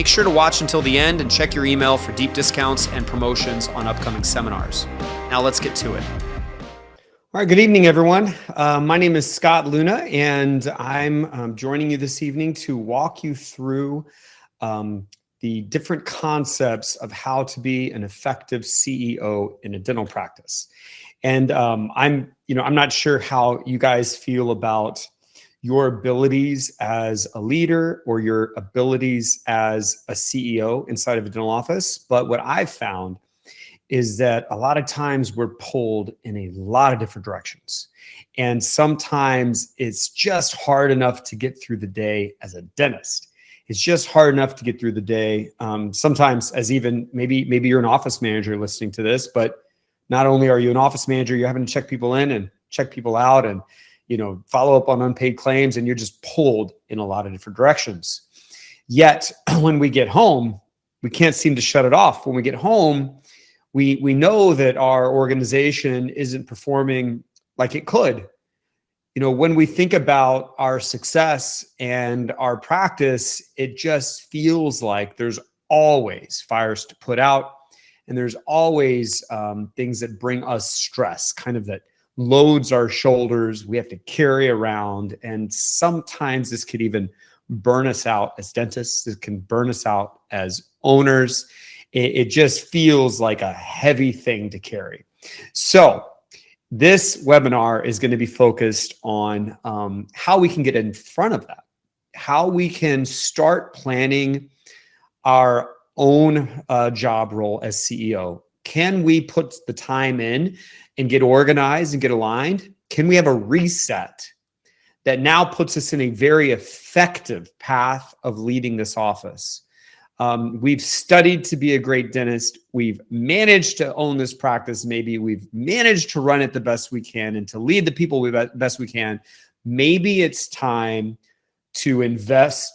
Make sure to watch until the end and check your email for deep discounts and promotions on upcoming seminars. Now let's get to it. All right, good evening, everyone. My name is Scott Leune, and I'm joining you this evening to walk you through the different concepts of how to be an effective CEO in a dental practice. And I'm not sure how you guys feel about your abilities as a leader or your abilities as a CEO inside of a dental office. But what I've found is that a lot of times we're pulled in a lot of different directions. And sometimes it's just hard enough to get through the day as a dentist. It's just hard enough to get through the day. Sometimes as even maybe you're an office manager listening to this, but not only are you an office manager, you're having to check people in and check people out and follow up on unpaid claims, and you're just pulled in a lot of different directions. Yet when we get home, we can't seem to shut it off. When we get home, we know that our organization isn't performing like it could. When we think about our success and our practice, it just feels like there's always fires to put out, and there's always things that bring us stress, kind of that loads our shoulders, we have to carry around. And sometimes this could even burn us out as dentists. It can burn us out as owners. It just feels like a heavy thing to carry. So this webinar is going to be focused on how we can get in front of that, how we can start planning our own job role as CEO. Can we put the time in and get organized and get aligned? Can we have a reset that now puts us in a very effective path of leading this office? We've studied to be a great dentist. We've managed to own this practice. Maybe we've managed to run it the best we can and to lead the people best we can. Maybe it's time to invest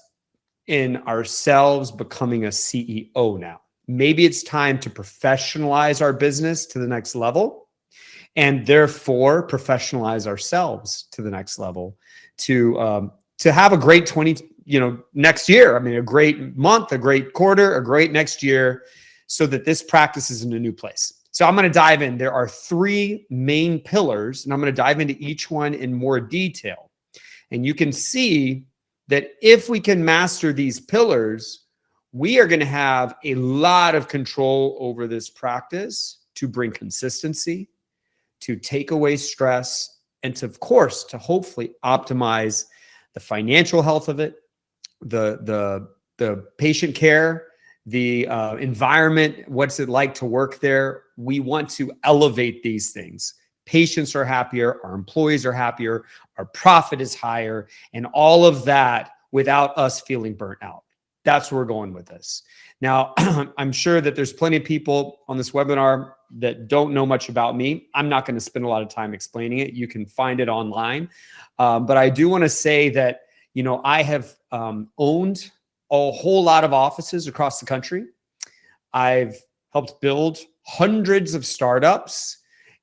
in ourselves becoming a CEO now. Maybe it's time to professionalize our business to the next level, and therefore professionalize ourselves to the next level to have a great next year. I mean, a great month, a great quarter, a great next year, so that this practice is in a new place. So I'm going to dive in. There are three main pillars, and I'm going to dive into each one in more detail. And you can see that if we can master these pillars, we are going to have a lot of control over this practice to bring consistency, to take away stress, and to, of course, to hopefully optimize the financial health of it, the patient care, the environment, what's it like to work there. We want to elevate these things. Patients are happier, our employees are happier, our profit is higher, and all of that without us feeling burnt out. That's where we're going with this. Now, I'm sure that there's plenty of people on this webinar that don't know much about me. I'm not going to spend a lot of time explaining it. You can find it online. But I do want to say that, I have owned a whole lot of offices across the country. I've helped build hundreds of startups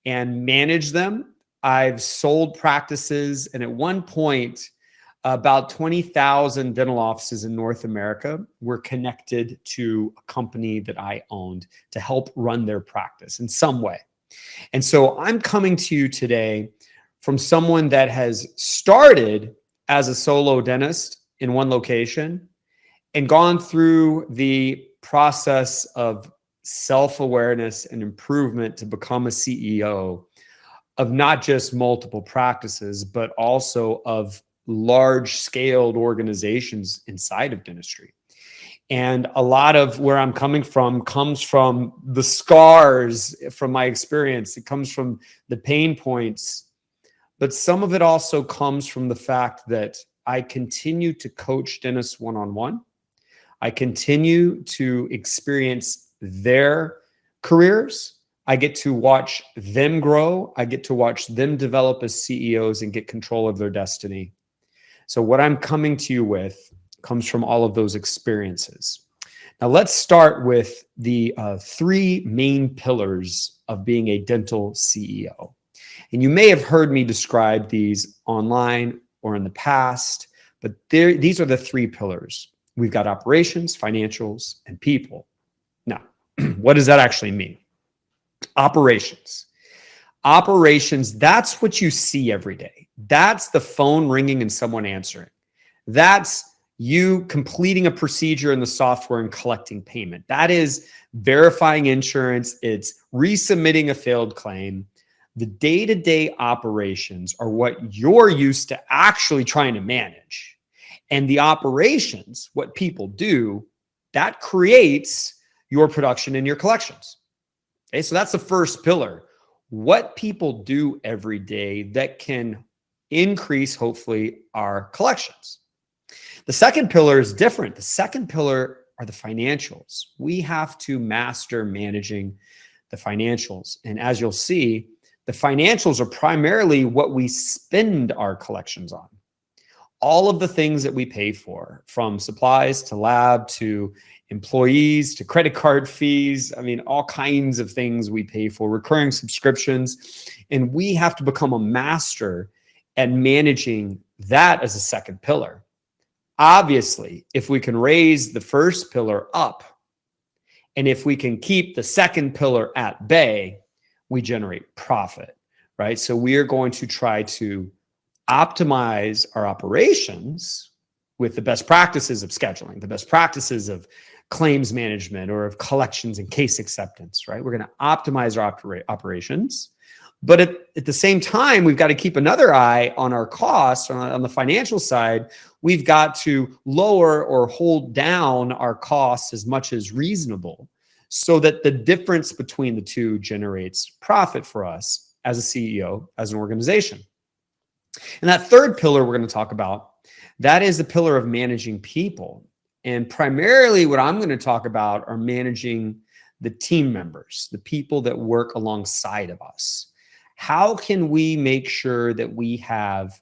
and manage them. I've sold practices, and at one point, about 20,000 dental offices in North America were connected to a company that I owned to help run their practice in some way. And so I'm coming to you today from someone that has started as a solo dentist in one location and gone through the process of self-awareness and improvement to become a CEO of not just multiple practices, but also of large-scaled organizations inside of dentistry. And a lot of where I'm coming from comes from the scars from my experience. It comes from the pain points, but some of it also comes from the fact that I continue to coach dentists one-on-one. I continue to experience their careers. I get to watch them grow. I get to watch them develop as CEOs and get control of their destiny. So what I'm coming to you with comes from all of those experiences. Now let's start with the three main pillars of being a dental CEO. And you may have heard me describe these online or in the past, but these are the three pillars. We've got operations, financials, and people. Now, what does that actually mean? Operations. Operations, that's what you see every day. That's the phone ringing and someone answering. That's you completing a procedure in the software and collecting payment. That is verifying insurance. It's resubmitting a failed claim. The day-to-day operations are what you're used to actually trying to manage. And the operations, what people do, that creates your production and your collections. Okay, so that's the first pillar. What people do every day that can increase, hopefully, our collections. The second pillar is different. The second pillar are the financials. We have to master managing the financials. And as you'll see, the financials are primarily what we spend our collections on. All of the things that we pay for, from supplies to lab to employees to credit card fees. I mean, all kinds of things we pay for, recurring subscriptions. And we have to become a master at managing that as a second pillar. Obviously, if we can raise the first pillar up, and if we can keep the second pillar at bay, we generate profit, right? So we are going to try to optimize our operations with the best practices of scheduling, the best practices of claims management or of collections and case acceptance, right? We're going to optimize our operations. But at the same time, we've got to keep another eye on our costs. On the financial side, we've got to lower or hold down our costs as much as reasonable so that the difference between the two generates profit for us as a CEO, as an organization. And that third pillar we're going to talk about, that is the pillar of managing people. And primarily what I'm going to talk about are managing the team members, the people that work alongside of us. How can we make sure that we have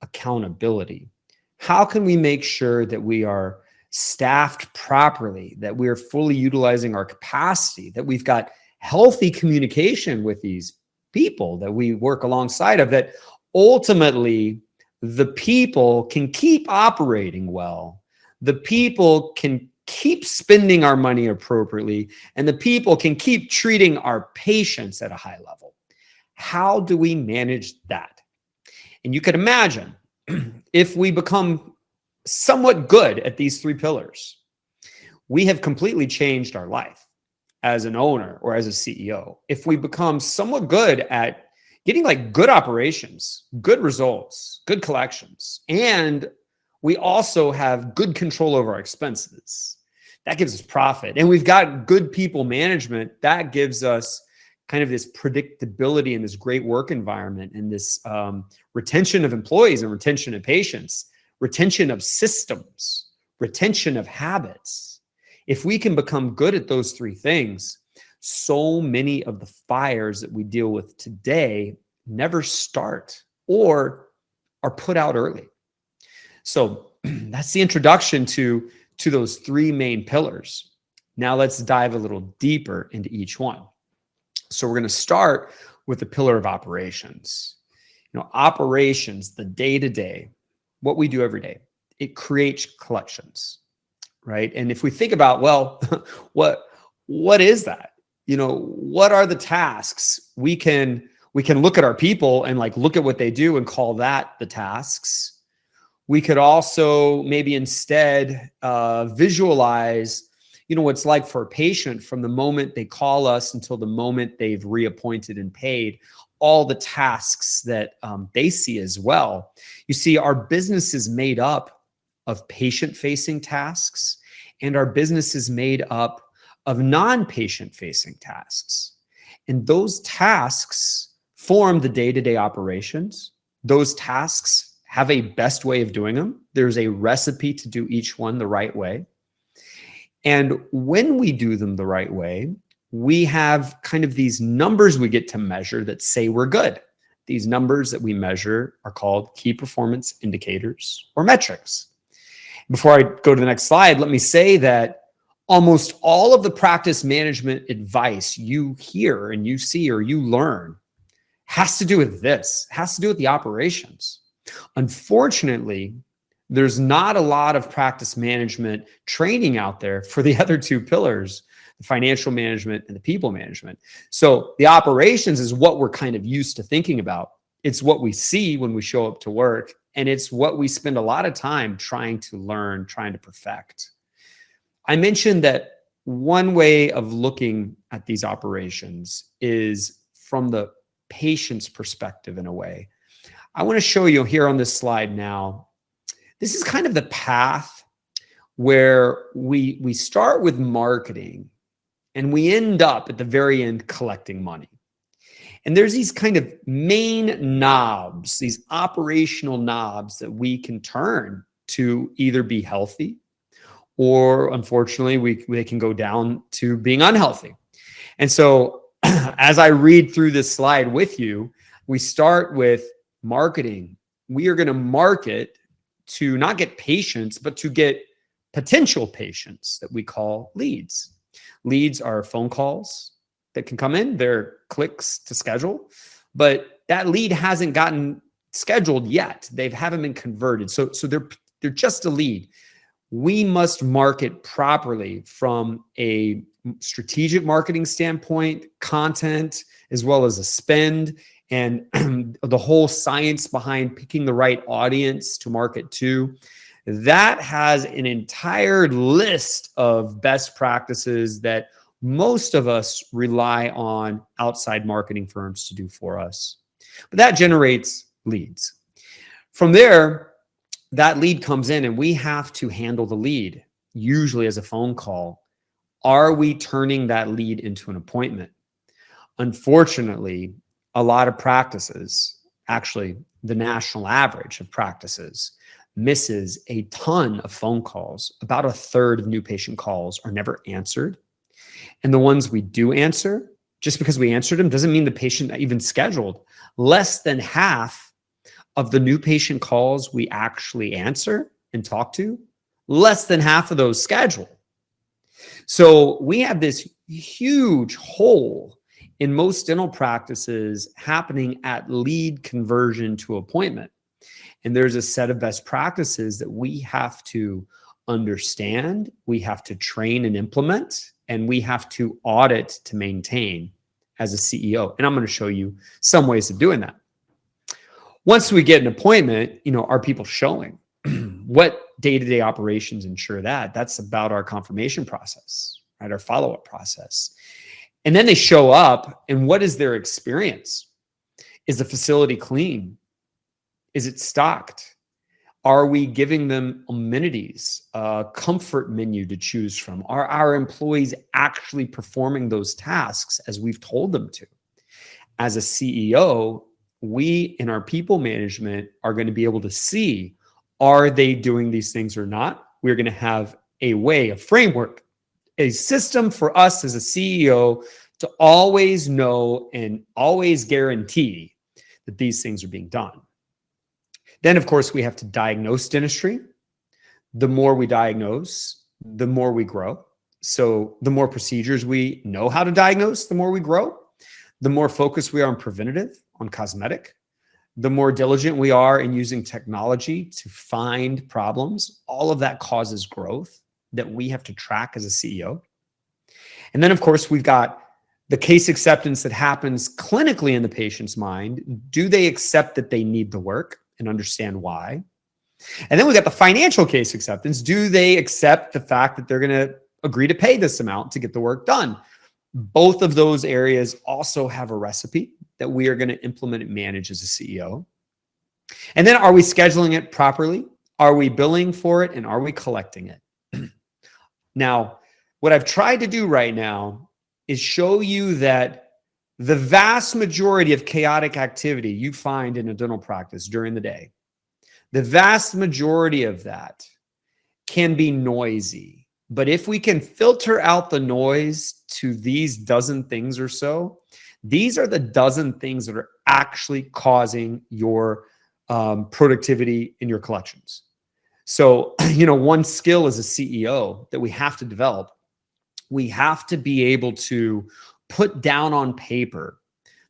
accountability? How can we make sure that we are staffed properly, that we are fully utilizing our capacity, that we've got healthy communication with these people that we work alongside of, that ultimately the people can keep operating well, the people can keep spending our money appropriately, and the people can keep treating our patients at a high level. How do we manage that? And you can imagine if we become somewhat good at these three pillars, we have completely changed our life as an owner or as a CEO. If we become somewhat good at getting like good operations, good results, good collections, and we also have good control over our expenses, that gives us profit. And we've got good people management, that gives us kind of this predictability and this great work environment and this retention of employees and retention of patients, retention of systems, retention of habits. If we can become good at those three things, so many of the fires that we deal with today never start or are put out early. So that's the introduction to those three main pillars. Now let's dive a little deeper into each one. So we're going to start with the pillar of operations. You know, operations, the day-to-day, what we do every day, it creates collections, right? And if we think about, well, what is that? You know, what are the tasks? We can look at our people and like look at what they do and call that the tasks. We could also maybe instead visualize, you know, what it's like for a patient from the moment they call us until the moment they've reappointed and paid, all the tasks that they see as well. You see, our business is made up of patient-facing tasks, and our business is made up of non-patient-facing tasks. And those tasks form the day-to-day operations. Those tasks have a best way of doing them. There's a recipe to do each one the right way. And when we do them the right way, we have kind of these numbers we get to measure that say we're good. These numbers that we measure are called key performance indicators or metrics. Before I go to the next slide, let me say that almost all of the practice management advice you hear and you see or you learn has to do with this, has to do with the operations. Unfortunately, There's not a lot of practice management training out there for the other two pillars, the financial management and the people management. So the operations is what we're kind of used to thinking about. It's what we see when we show up to work, and it's what we spend a lot of time trying to learn, trying to perfect. I mentioned that one way of looking at these operations is from the patient's perspective in a way. I want to show you here on this slide now. This is kind of the path where we start with marketing and we end up at the very end collecting money. And there's these kind of main knobs, these operational knobs that we can turn to either be healthy or unfortunately they can go down to being unhealthy. And so as I read through this slide with you, we start with marketing. We are going to market to not get patients, but to get potential patients that we call leads. Leads are phone calls that can come in. They're clicks to schedule, but that lead hasn't gotten scheduled yet. They haven't been converted. So they're just a lead. We must market properly from a strategic marketing standpoint, content, as well as a spend, and the whole science behind picking the right audience to market to. That has an entire list of best practices that most of us rely on outside marketing firms to do for us. But that generates leads. From there, that lead comes in and we have to handle the lead, usually as a phone call. Are we turning that lead into an appointment? Unfortunately, a lot of practices, actually the national average of practices, misses a ton of phone calls. About a third of new patient calls are never answered. And the ones we do answer, just because we answered them doesn't mean the patient even scheduled. Less than half of the new patient calls we actually answer and talk to, less than half of those schedule. So we have this huge hole in most dental practices happening at lead conversion to appointment. And there's a set of best practices that we have to understand, we have to train and implement, and we have to audit to maintain as a CEO. And I'm going to show you some ways of doing that. Once we get an appointment, are people showing? What day-to-day operations ensure that? That's about our confirmation process, right? Our follow-up process. And then they show up, and what is their experience? Is the facility clean? Is it stocked? Are we giving them amenities, a comfort menu to choose from? Are our employees actually performing those tasks as we've told them to? As a CEO, we in our people management are going to be able to see, are they doing these things or not? We're going to have a way, a framework, a system for us as a CEO to always know and always guarantee that these things are being done. Then, of course, we have to diagnose dentistry. The more we diagnose, the more we grow. So the more procedures we know how to diagnose, the more we grow. The more focused we are on preventative, on cosmetic. The more diligent we are in using technology to find problems. All of that causes growth that we have to track as a CEO. And then, of course, we've got the case acceptance that happens clinically in the patient's mind. Do they accept that they need the work and understand why? And then we got the financial case acceptance. Do they accept the fact that they're going to agree to pay this amount to get the work done? Both of those areas also have a recipe that we are going to implement and manage as a CEO. And then, are we scheduling it properly? Are we billing for it? And are we collecting it? Now, what I've tried to do right now is show you that the vast majority of chaotic activity you find in a dental practice during the day, the vast majority of that can be noisy. But if we can filter out the noise to these dozen things or so, these are the dozen things that are actually causing your productivity in your collections. So, one skill as a CEO that we have to develop, we have to be able to put down on paper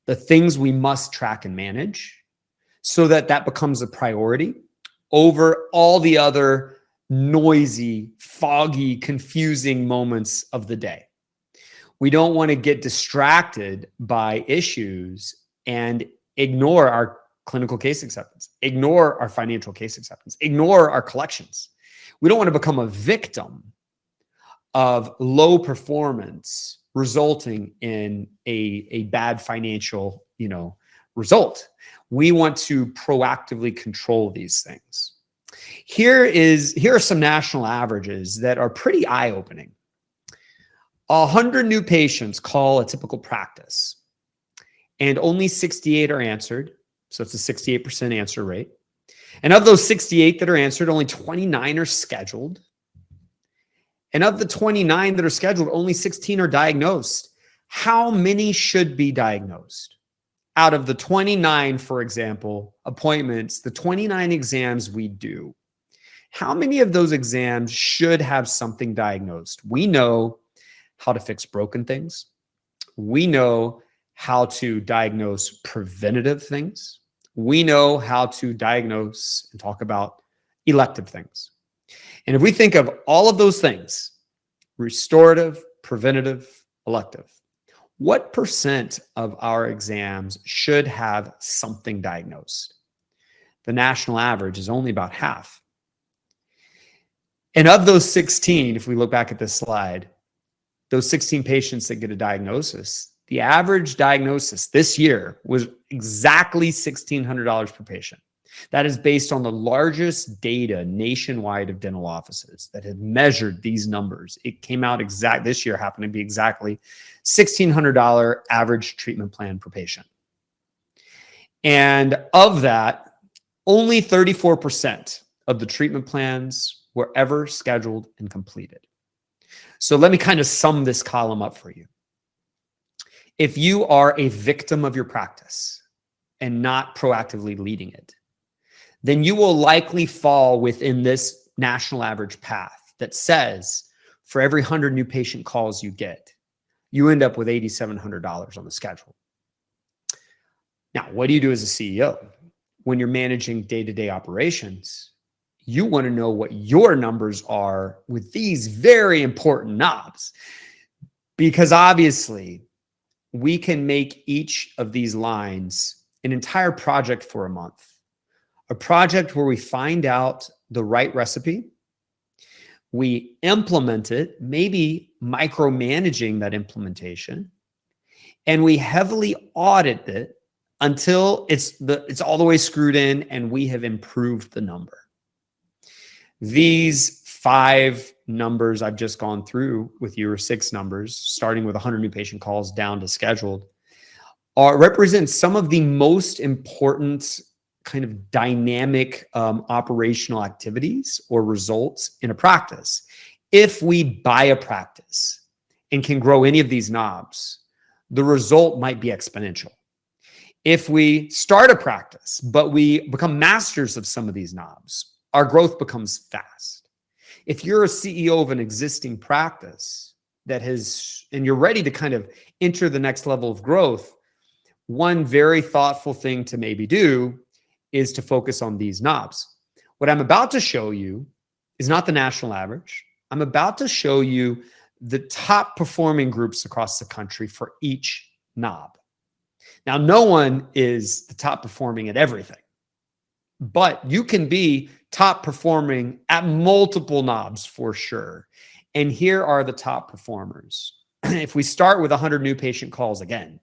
the things we must track and manage so that that becomes a priority over for all the other noisy, foggy, confusing moments of the day. We don't want to get distracted by issues and ignore our clinical case acceptance, ignore our financial case acceptance, ignore our collections. We don't want to become a victim of low performance resulting in a bad financial, result. We want to proactively control these things. Here are some national averages that are pretty eye-opening. 100 new patients call a typical practice, and only 68 are answered. So it's a 68% answer rate. And of those 68 that are answered, only 29 are scheduled. And of the 29 that are scheduled, only 16 are diagnosed. How many should be diagnosed? Out of the 29, for example, appointments, the 29 exams we do, how many of those exams should have something diagnosed? We know how to fix broken things. We know how to diagnose preventative things. We know how to diagnose and talk about elective things. And if we think of all of those things, restorative, preventative, elective, what percent of our exams should have something diagnosed? The national average is only about half. And of those 16, if we look back at this slide, those 16 patients that get a diagnosis, the average diagnosis this year was exactly $1,600 per patient. That is based on the largest data nationwide of dental offices that had measured these numbers. It came out this year happened to be exactly $1,600 average treatment plan per patient. And of that, only 34% of the treatment plans were ever scheduled and completed. So let me kind of sum this column up for you. If you are a victim of your practice and not proactively leading it, then you will likely fall within this national average path that says for every 100 new patient calls you get, you end up with $8,700 on the schedule. Now, what do you do as a CEO? When you're managing day-to-day operations, you want to know what your numbers are with these very important knobs, because obviously we can make each of these lines an entire project for a month. A project where we find out the right recipe, we implement it, maybe micromanaging that implementation, and we heavily audit it until it's all the way screwed in and we have improved the number. These 5 numbers I've just gone through with you, or 6 numbers, starting with 100 new patient calls down to scheduled, represent some of the most important kind of dynamic operational activities or results in a practice. If we buy a practice and can grow any of these knobs, the result might be exponential. If we start a practice, but we become masters of some of these knobs, our growth becomes fast. If you're a CEO of an existing practice and you're ready to kind of enter the next level of growth, one very thoughtful thing to maybe do is to focus on these knobs. What I'm about to show you is not the national average. I'm about to show you the top performing groups across the country for each knob. Now, no one is the top performing at everything, but you can be top performing at multiple knobs for sure. And here are the top performers. If we start with 100 new patient calls again,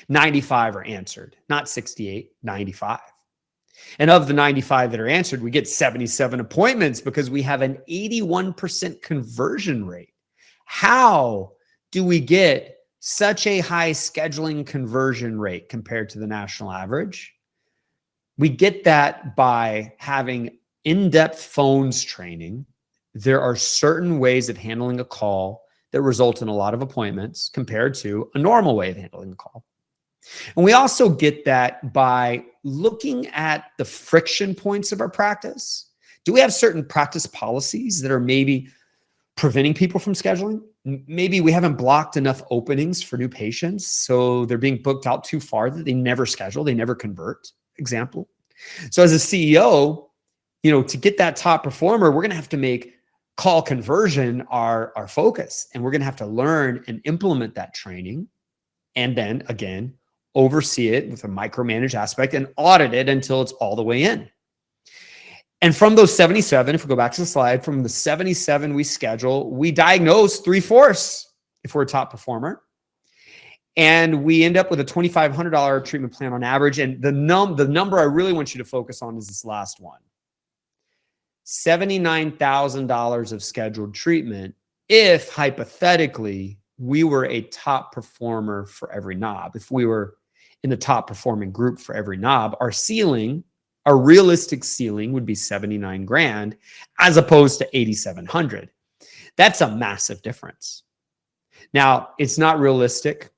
95 are answered, not 68, 95. And of the 95 that are answered, we get 77 appointments because we have an 81% conversion rate. How do we get such a high scheduling conversion rate compared to the national average? We get that by having in-depth phones training. There are certain ways of handling a call that result in a lot of appointments compared to a normal way of handling a call. And we also get that by looking at the friction points of our practice. Do we have certain practice policies that are maybe preventing people from scheduling? Maybe we haven't blocked enough openings for new patients, so they're being booked out too far that they never schedule, they never convert, example. So as a CEO, to get that top performer, we're going to have to make call conversion our focus. And we're going to have to learn and implement that training. And then again, oversee it with a micromanaged aspect and audit it until it's all the way in. And from those 77, if we go back to the slide, from the 77 we schedule, we diagnose 3/4 if we're a top performer. And we end up with a $2,500 treatment plan on average. And the number I really want you to focus on is this last one. $79,000 of scheduled treatment if hypothetically we were a top performer for every knob. If we were in the top performing group for every knob, our realistic ceiling would be 79 grand as opposed to 8,700. That's a massive difference. Now, it's not realistic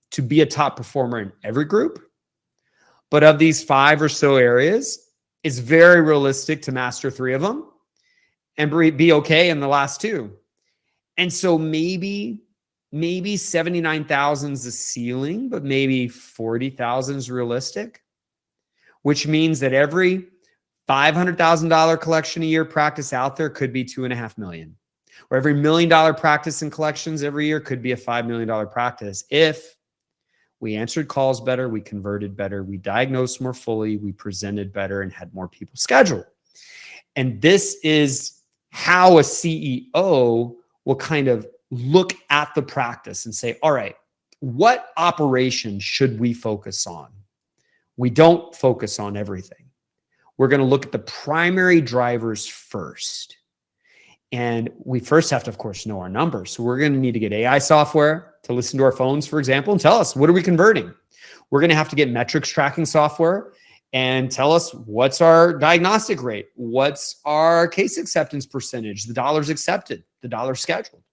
to be a top performer in every group, but of these 5 or so areas, it's very realistic to master 3 of them and be okay in the last 2. And so maybe 79,000 is the ceiling, but maybe 40,000 is realistic, which means that every $500,000 collection a year practice out there could be $2.5 million, or every $1 million practice in collections every year could be a $5 million practice if we answered calls better, we converted better, we diagnosed more fully, we presented better, and had more people scheduled. And this is how a CEO will kind of look at the practice and say, all right, what operations should we focus on? We don't focus on everything. We're going to look at the primary drivers first. And we first have to, of course, know our numbers. So we're going to need to get AI software to listen to our phones, for example, and tell us, what are we converting? We're going to have to get metrics tracking software and tell us what's our diagnostic rate, what's our case acceptance percentage, the dollars accepted, the dollars scheduled.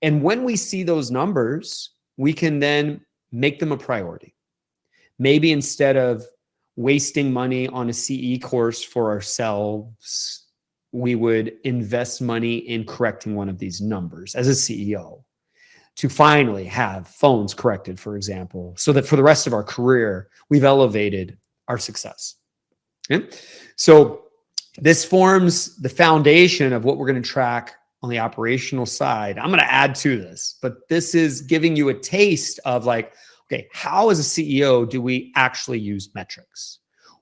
And when we see those numbers, we can then make them a priority. Maybe instead of wasting money on a CE course for ourselves, we would invest money in correcting one of these numbers as a CEO to finally have phones corrected, for example, so that for the rest of our career, we've elevated our success. Okay? So this forms the foundation of what we're going to track on the operational side. I'm going to add to this, but this is giving you a taste of like, okay, how as a CEO do we actually use metrics?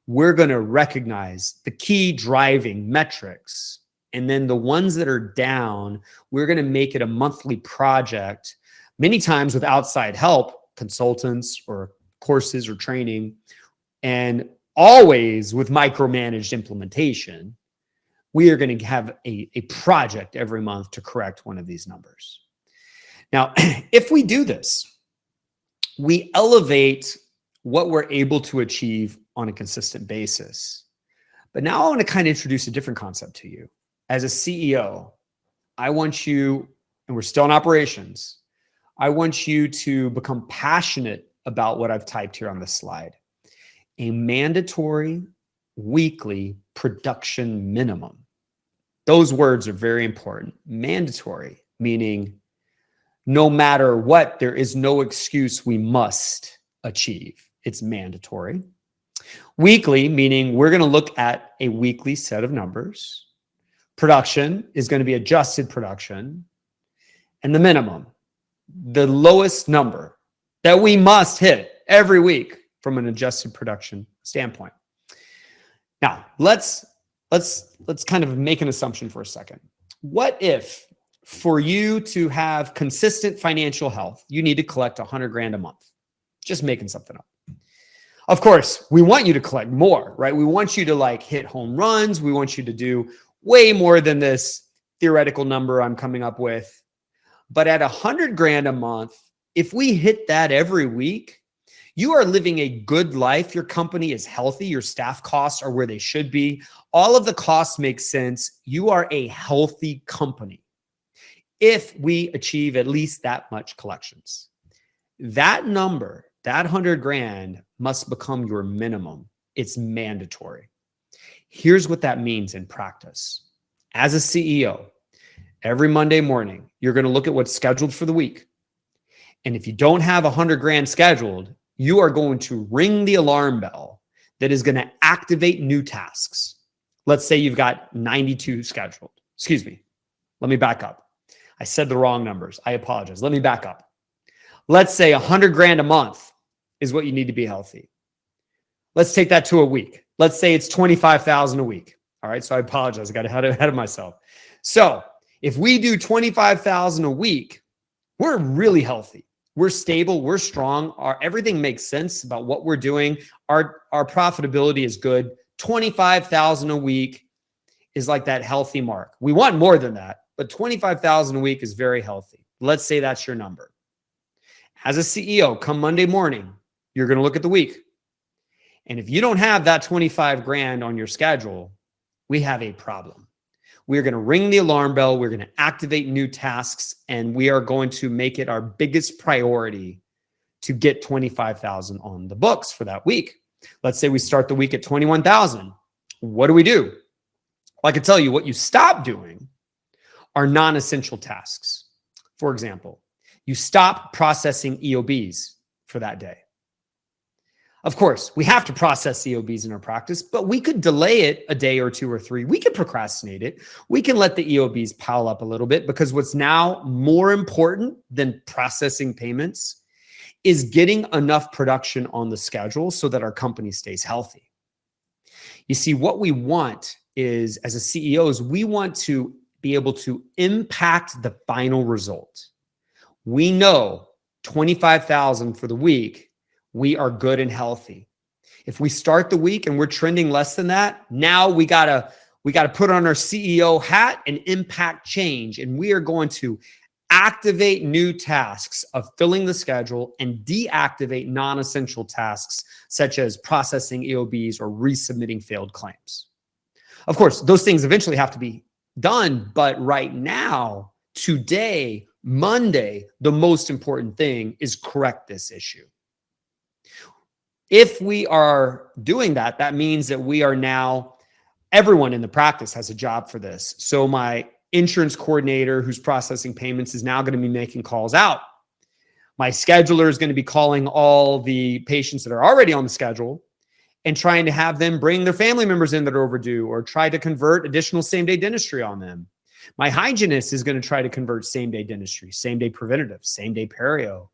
We're going to recognize the key driving metrics. And then the ones that are down, we're going to make it a monthly project, many times with outside help, consultants or courses or training, and always with micromanaged implementation. We are going to have a project every month to correct one of these numbers. Now, if we do this, we elevate what we're able to achieve on a consistent basis. But now I want to kind of introduce a different concept to you. As a CEO, I want you, and we're still in operations, I want you to become passionate about what I've typed here on this slide. A mandatory weekly production minimum. Those words are very important. Mandatory, meaning no matter what, there is no excuse we must achieve. It's mandatory. Weekly, meaning we're going to look at a weekly set of numbers. Production is going to be adjusted production. And the minimum, the lowest number that we must hit every week from an adjusted production standpoint. Now, let's kind of make an assumption for a second. What if for you to have consistent financial health, you need to collect 100 grand a month? Just making something up. Of course, we want you to collect more, right? We want you to like hit home runs. We want you to do way more than this theoretical number I'm coming up with. But at 100 grand a month, if we hit that every week, you are living a good life. Your company is healthy. Your staff costs are where they should be. All of the costs make sense. You are a healthy company if we achieve at least that much collections. That number, that 100 grand must become your minimum. It's mandatory. Here's what that means in practice. As a CEO, every Monday morning, you're going to look at what's scheduled for the week. And if you don't have 100 grand scheduled, you are going to ring the alarm bell that is going to activate new tasks. Let's say you've got 92 scheduled. Excuse me. Let me back up. I said the wrong numbers. I apologize. Let me back up. Let's say 100 grand a month is what you need to be healthy. Let's take that to a week. Let's say it's 25,000 a week. All right. So I apologize. I got ahead of myself. So if we do 25,000 a week, we're really healthy. We're stable. We're strong. Everything makes sense about what we're doing. Our profitability is good. 25,000 a week is like that healthy mark. We want more than that, but 25,000 a week is very healthy. Let's say that's your number. As a CEO, come Monday morning, you're going to look at the week. And if you don't have that 25 grand on your schedule, we have a problem. We're going to ring the alarm bell. We're going to activate new tasks, and we are going to make it our biggest priority to get 25,000 on the books for that week. Let's say we start the week at 21,000. What do we do? Well, I can tell you what you stop doing are non-essential tasks. For example, you stop processing EOBs for that day. Of course, we have to process EOBs in our practice, but we could delay it a day or two or three. We could procrastinate it. We can let the EOBs pile up a little bit, because what's now more important than processing payments is getting enough production on the schedule so that our company stays healthy. You see, what we want is, as a CEO, is we want to be able to impact the final result. We know 25,000 for the week, we are good and healthy. If we start the week and we're trending less than that, now we gotta put on our CEO hat and impact change. And we are going to activate new tasks of filling the schedule and deactivate non-essential tasks such as processing EOBs or resubmitting failed claims. Of course, those things eventually have to be done, but right now, today, Monday, the most important thing is correct this issue. If we are doing that, that means that we are now, everyone in the practice has a job for this. So my insurance coordinator who's processing payments is now going to be making calls out. My scheduler is going to be calling all the patients that are already on the schedule and trying to have them bring their family members in that are overdue, or try to convert additional same-day dentistry on them. My hygienist is going to try to convert same-day dentistry, same-day preventative, same-day perio.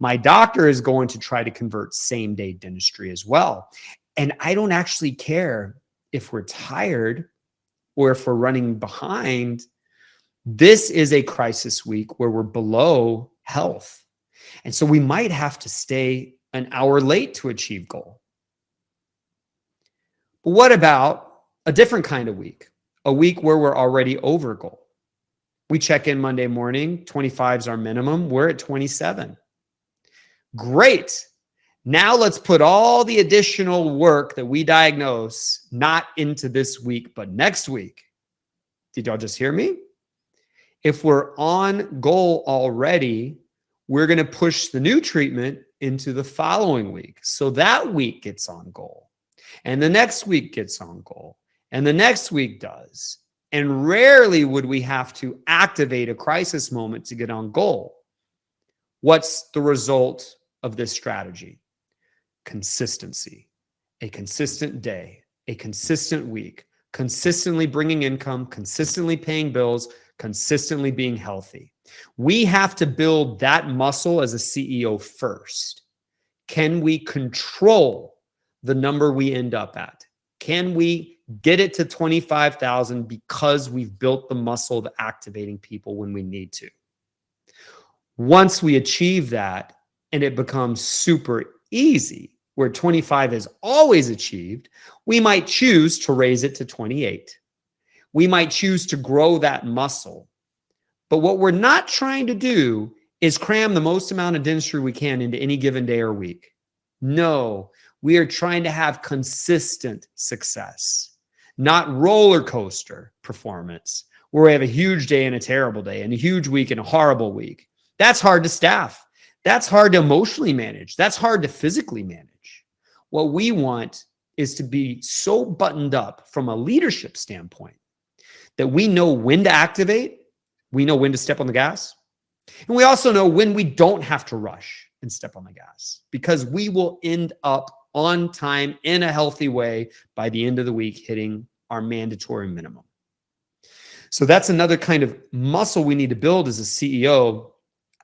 My doctor is going to try to convert same-day dentistry as well. And I don't actually care if we're tired or if we're running behind. This is a crisis week where we're below health. And so we might have to stay an hour late to achieve goal. But what about a different kind of week? A week where we're already over goal. We check in Monday morning, 25 is our minimum. We're at 27. Great. Now let's put all the additional work that we diagnose not into this week, but next week. Did y'all just hear me? If we're on goal already, we're going to push the new treatment into the following week. So that week gets on goal. And the next week gets on goal. And the next week does. And rarely would we have to activate a crisis moment to get on goal. What's the result of this strategy? Consistency. A consistent day, a consistent week, consistently bringing income, consistently paying bills, consistently being healthy. We have to build that muscle as a CEO first. Can we control the number we end up at? Can we get it to 25,000 because we've built the muscle of activating people when we need to? Once we achieve that and it becomes super easy, where 25 is always achieved, we might choose to raise it to 28. We might choose to grow that muscle. But what we're not trying to do is cram the most amount of dentistry we can into any given day or week. No, we are trying to have consistent success, not roller coaster performance, where we have a huge day and a terrible day and a huge week and a horrible week. That's hard to staff. That's hard to emotionally manage. That's hard to physically manage. What we want is to be so buttoned up from a leadership standpoint that we know when to activate, we know when to step on the gas, and we also know when we don't have to rush and step on the gas, because we will end up on time in a healthy way by the end of the week hitting our mandatory minimum. So that's another kind of muscle we need to build as a CEO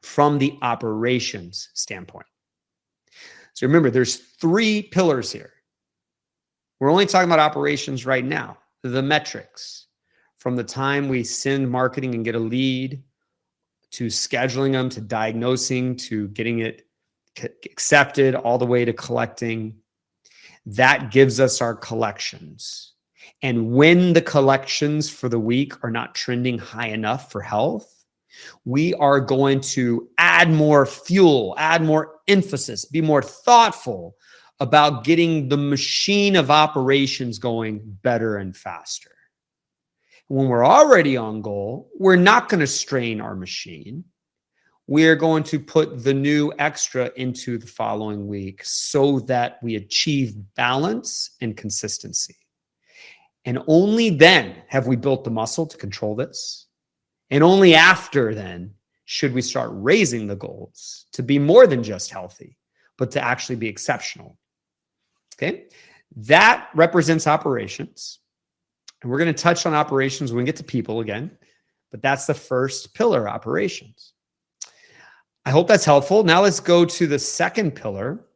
from the operations standpoint. So remember, there's 3 pillars here. We're only talking about operations right now, the metrics, from the time we send marketing and get a lead, to scheduling them, to diagnosing, to getting it accepted, all the way to collecting. That gives us our collections. And when the collections for the week are not trending high enough for health, we are going to add more fuel, add more emphasis, be more thoughtful about getting the machine of operations going better and faster. When we're already on goal, we're not going to strain our machine. We're going to put the new extra into the following week so that we achieve balance and consistency. And only then have we built the muscle to control this. And only after then should we start raising the goals to be more than just healthy, but to actually be exceptional. Okay, that represents operations. And we're going to touch on operations when we get to people again, but that's the first pillar, operations. I hope that's helpful. Now let's go to the second pillar.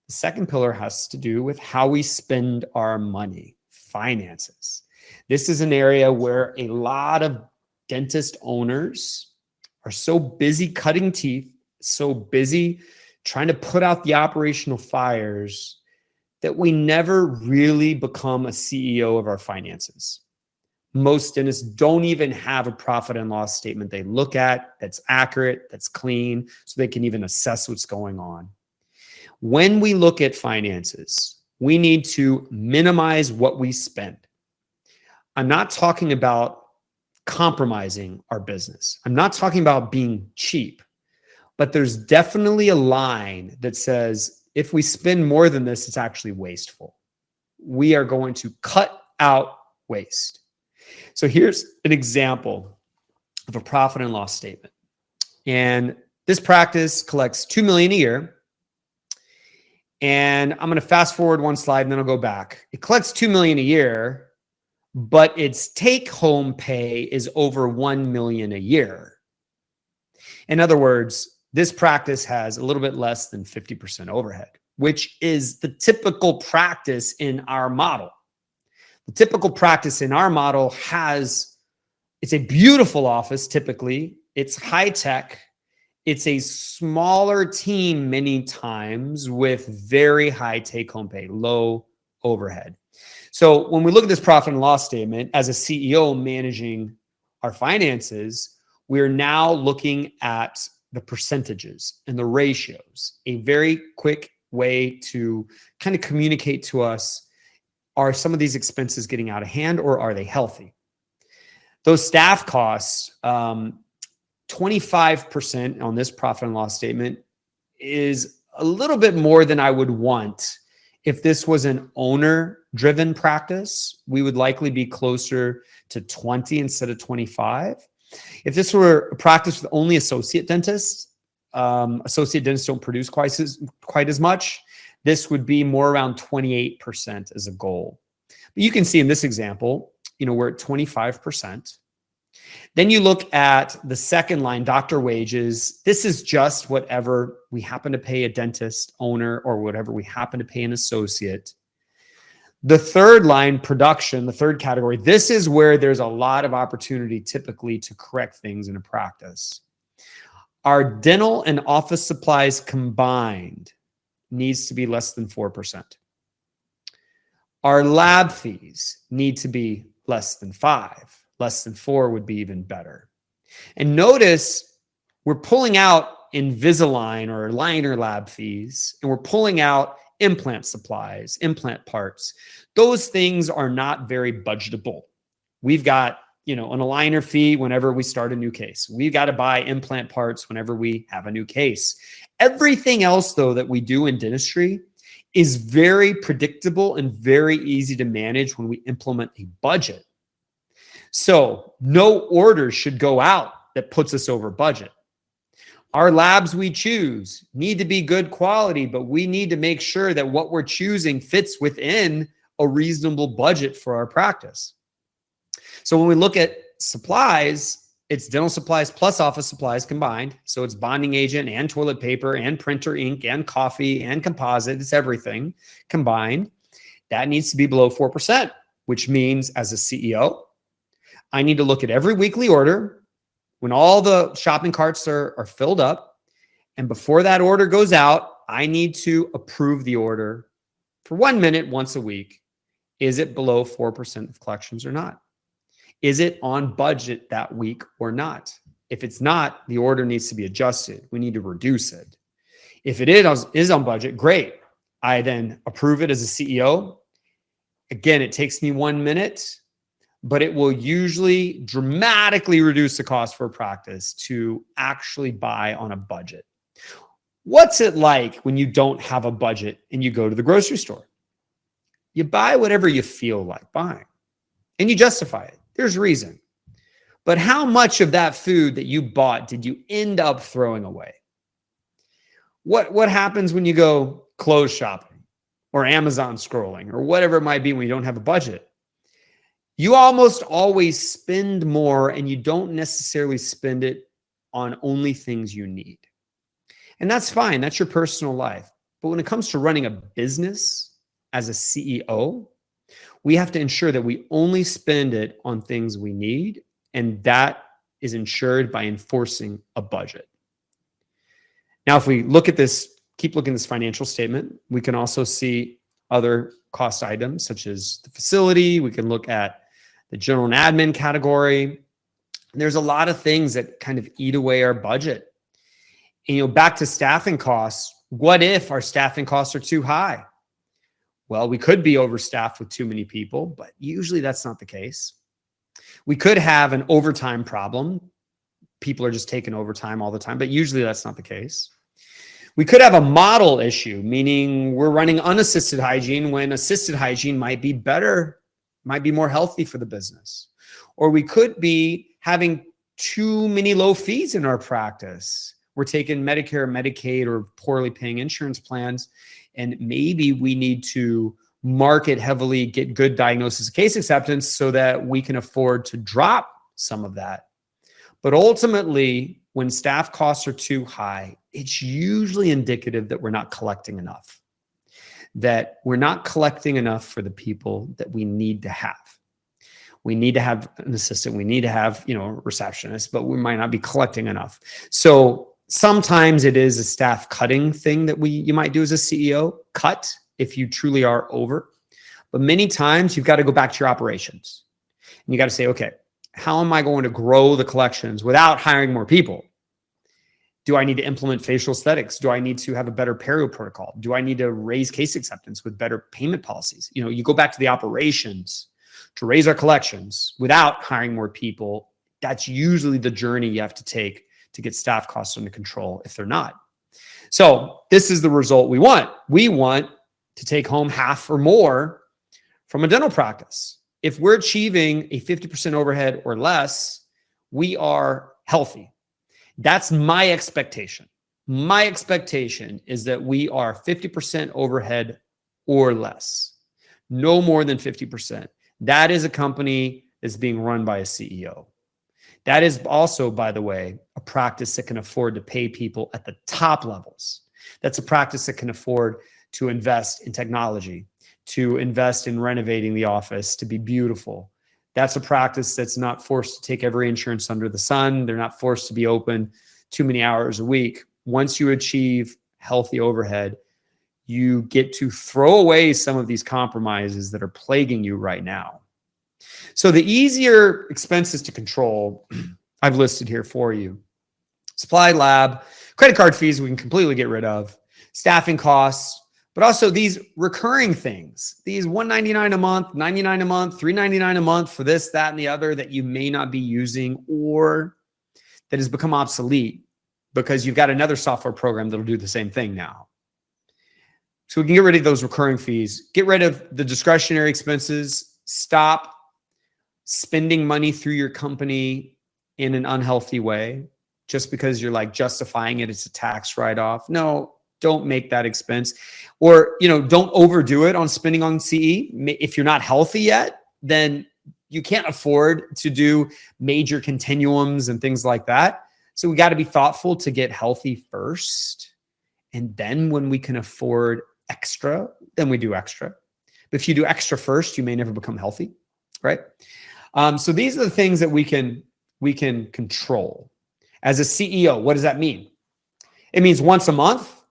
The second pillar has to do with how we spend our money, finances. This is an area where a lot of dentist owners are so busy cutting teeth, so busy trying to put out the operational fires, that we never really become a CEO of our finances. Most dentists don't even have a profit and loss statement they look at that's accurate, that's clean, so they can even assess what's going on. When we look at finances, we need to minimize what we spend. I'm not talking about compromising our business. I'm not talking about being cheap, but there's definitely a line that says, if we spend more than this, it's actually wasteful. We are going to cut out waste. So here's an example of a profit and loss statement. And this practice collects $2 million a year. And I'm going to fast forward one slide and then I'll go back. It collects $2 million a year, but its take-home pay is over $1 million a year. In other words, this practice has a little bit less than 50% overhead, which is the typical practice in our model. The typical practice in our model it's a beautiful office typically. It's high tech. It's a smaller team many times with very high take-home pay, low overhead. So when we look at this profit and loss statement as a CEO managing our finances, we're now looking at the percentages and the ratios. A very quick way to kind of communicate to us, are some of these expenses getting out of hand or are they healthy? Those staff costs, 25% on this profit and loss statement is a little bit more than I would want. If this was an owner-driven practice, we would likely be closer to 20 instead of 25. If this were a practice with only associate dentists don't produce quite as much. This would be more around 28% as a goal. But you can see in this example, we're at 25%. Then you look at the second line, doctor wages. This is just whatever we happen to pay a dentist owner or whatever we happen to pay an associate. The third line, production, the third category, this is where there's a lot of opportunity typically to correct things in a practice. Our dental and office supplies combined needs to be less than 4%. Our lab fees need to be less than 5%. Less than 4% would be even better. And notice we're pulling out Invisalign or liner lab fees, and we're pulling out implant supplies, implant parts. Those things are not very budgetable. We've got, an aligner fee whenever we start a new case. We've got to buy implant parts whenever we have a new case. Everything else, though, that we do in dentistry is very predictable and very easy to manage when we implement a budget. So no order should go out that puts us over budget. Our labs we choose need to be good quality, but we need to make sure that what we're choosing fits within a reasonable budget for our practice. So when we look at supplies, it's dental supplies plus office supplies combined. So it's bonding agent and toilet paper and printer ink and coffee and composite. It's everything combined. That needs to be below 4%, which means as a CEO, I need to look at every weekly order when all the shopping carts are filled up. And before that order goes out, I need to approve the order for 1 minute once a week. Is it below 4% of collections or not? Is it on budget that week or not? If it's not, the order needs to be adjusted. We need to reduce it. If it is on budget, great. I then approve it as a CEO. Again, it takes me 1 minute, but it will usually dramatically reduce the cost for a practice to actually buy on a budget. What's it like when you don't have a budget and you go to the grocery store? You buy whatever you feel like buying and you justify it. There's reason. But how much of that food that you bought did you end up throwing away? What happens when you go clothes shopping or Amazon scrolling or whatever it might be when you don't have a budget? You almost always spend more and you don't necessarily spend it on only things you need. And that's fine. That's your personal life. But when it comes to running a business as a CEO, we have to ensure that we only spend it on things we need. And that is ensured by enforcing a budget. Now, if we look at this, keep looking at this financial statement, we can also see other cost items such as the facility. We can look at the general and admin category. There's a lot of things that kind of eat away our budget. And, back to staffing costs. What if our staffing costs are too high? Well, we could be overstaffed with too many people, but usually that's not the case. We could have an overtime problem. People are just taking overtime all the time, but usually that's not the case. We could have a model issue, meaning we're running unassisted hygiene when assisted hygiene might be better, might be more healthy for the business. Or we could be having too many low fees in our practice. We're taking Medicare, Medicaid, or poorly paying insurance plans, and maybe we need to market heavily, get good diagnosis case acceptance so that we can afford to drop some of that. But ultimately, when staff costs are too high, it's usually indicative that we're not collecting enough, that we're not collecting enough for the people that we need to have. We need to have an assistant. We need to have, a receptionist, but we might not be collecting enough. So sometimes it is a staff cutting thing that you might do as a CEO, cut if you truly are over. But many times you've got to go back to your operations. And you got to say, okay, how am I going to grow the collections without hiring more people? Do I need to implement facial aesthetics? Do I need to have a better perio protocol? Do I need to raise case acceptance with better payment policies? You go back to the operations to raise our collections without hiring more people. That's usually the journey you have to take to get staff costs under control if they're not. So this is the result we want. We want to take home half or more from a dental practice. If we're achieving a 50% overhead or less, we are healthy. That's my expectation. My expectation is that we are 50% overhead or less, no more than 50%. That is a company that's being run by a CEO. That is also, by the way, a practice that can afford to pay people at the top levels. That's a practice that can afford to invest in technology, to invest in renovating the office, to be beautiful. That's a practice that's not forced to take every insurance under the sun. They're not forced to be open too many hours a week. Once you achieve healthy overhead, you get to throw away some of these compromises that are plaguing you right now. So the easier expenses to control, I've listed here for you. Supply lab, credit card fees we can completely get rid of, staffing costs, but also these recurring things, these $199 a month, $99 a month, $399 a month for this, that, and the other that you may not be using or that has become obsolete because you've got another software program that'll do the same thing now. So we can get rid of those recurring fees, get rid of the discretionary expenses, stop spending money through your company in an unhealthy way just because you're like justifying it. It's a tax write-off. No, don't make that expense. Or, don't overdo it on spending on CE. If you're not healthy yet, then you can't afford to do major continuums and things like that. So we got to be thoughtful to get healthy first. And then when we can afford extra, then we do extra. But if you do extra first, you may never become healthy, right? So these are the things that we can control. As a CEO, what does that mean? It means once a month,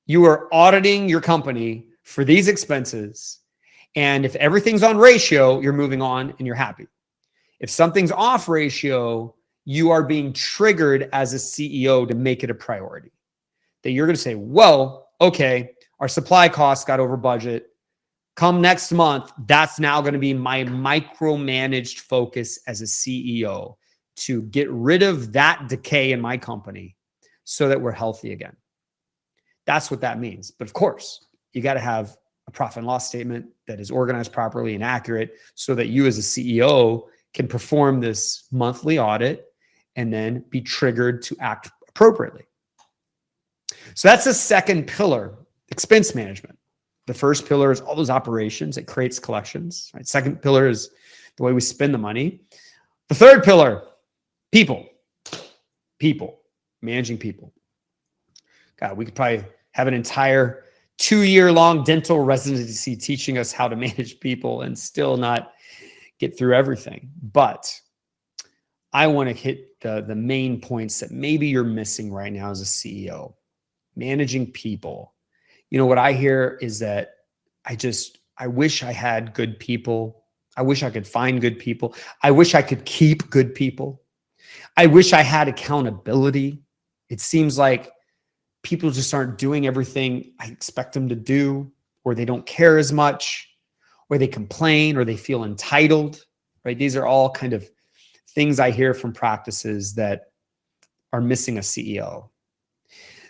you are auditing your company for these expenses. And if everything's on ratio, you're moving on and you're happy. If something's off ratio, you are being triggered as a CEO to make it a priority. That you're going to say, whoa, okay, our supply costs got over budget. Come next month, that's now going to be my micromanaged focus as a CEO, to get rid of that decay in my company so that we're healthy again. That's what that means. But of course, you got to have a profit and loss statement that is organized properly and accurate so that you as a CEO can perform this monthly audit and then be triggered to act appropriately. So that's the second pillar, expense management. The first pillar is all those operations. It creates collections. Right? Second pillar is the way we spend the money. The third pillar, people, managing people. God, we could probably have an entire 2-year-long dental residency teaching us how to manage people and still not get through everything. But I want to hit the main points that maybe you're missing right now as a CEO. Managing people. You know, what I hear is that I wish I had good people. I wish I could find good people. I wish I could keep good people. I wish I had accountability. It seems like people just aren't doing everything I expect them to do, or they don't care as much, or they complain, or they feel entitled, right? These are all kind of things I hear from practices that are missing a CEO.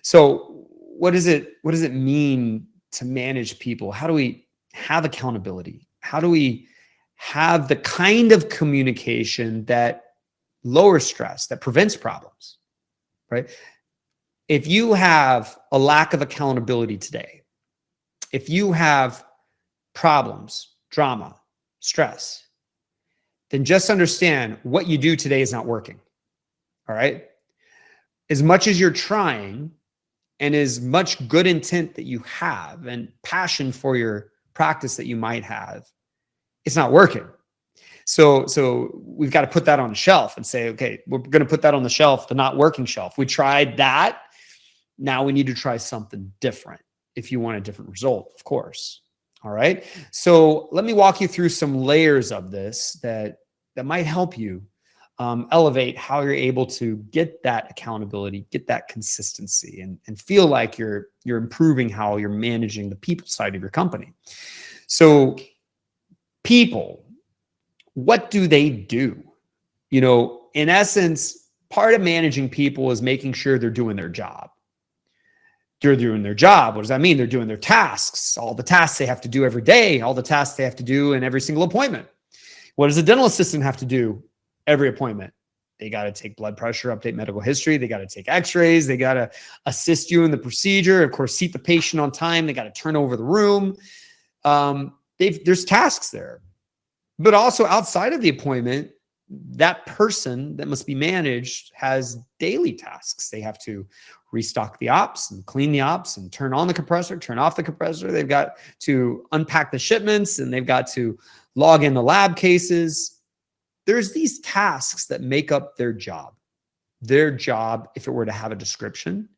So what does it mean to manage people? How do we have accountability? How do we have the kind of communication that lowers stress, that prevents problems, right? If you have a lack of accountability today, if you have problems, drama, stress, then just understand what you do today is not working. All right. As much as you're trying and as much good intent that you have and passion for your practice that you might have, it's not working. So we've got to put that on the shelf and say, okay, we're going to put that on the shelf, the not working shelf. We tried that. Now we need to try something different if you want a different result, of course. All right. So let me walk you through some layers of this that might help you elevate how you're able to get that accountability, get that consistency, and feel like you're improving how you're managing the people side of your company. So people, what do they do? You know, in essence, part of managing people is making sure they're doing their job. They're doing their job. What does that mean? They're doing their tasks, all the tasks they have to do every day, all the tasks they have to do in every single appointment. What does a dental assistant have to do every appointment? They got to take blood pressure, update medical history. They got to take x-rays. They got to assist you in the procedure. Of course, seat the patient on time. They got to turn over the room. There's tasks there. But also outside of the appointment, that person that must be managed has daily tasks. They have to restock the ops and clean the ops and turn on the compressor, turn off the compressor. They've got to unpack the shipments and they've got to log in the lab cases. There's these tasks that make up their job. Their job, if it were to have a description,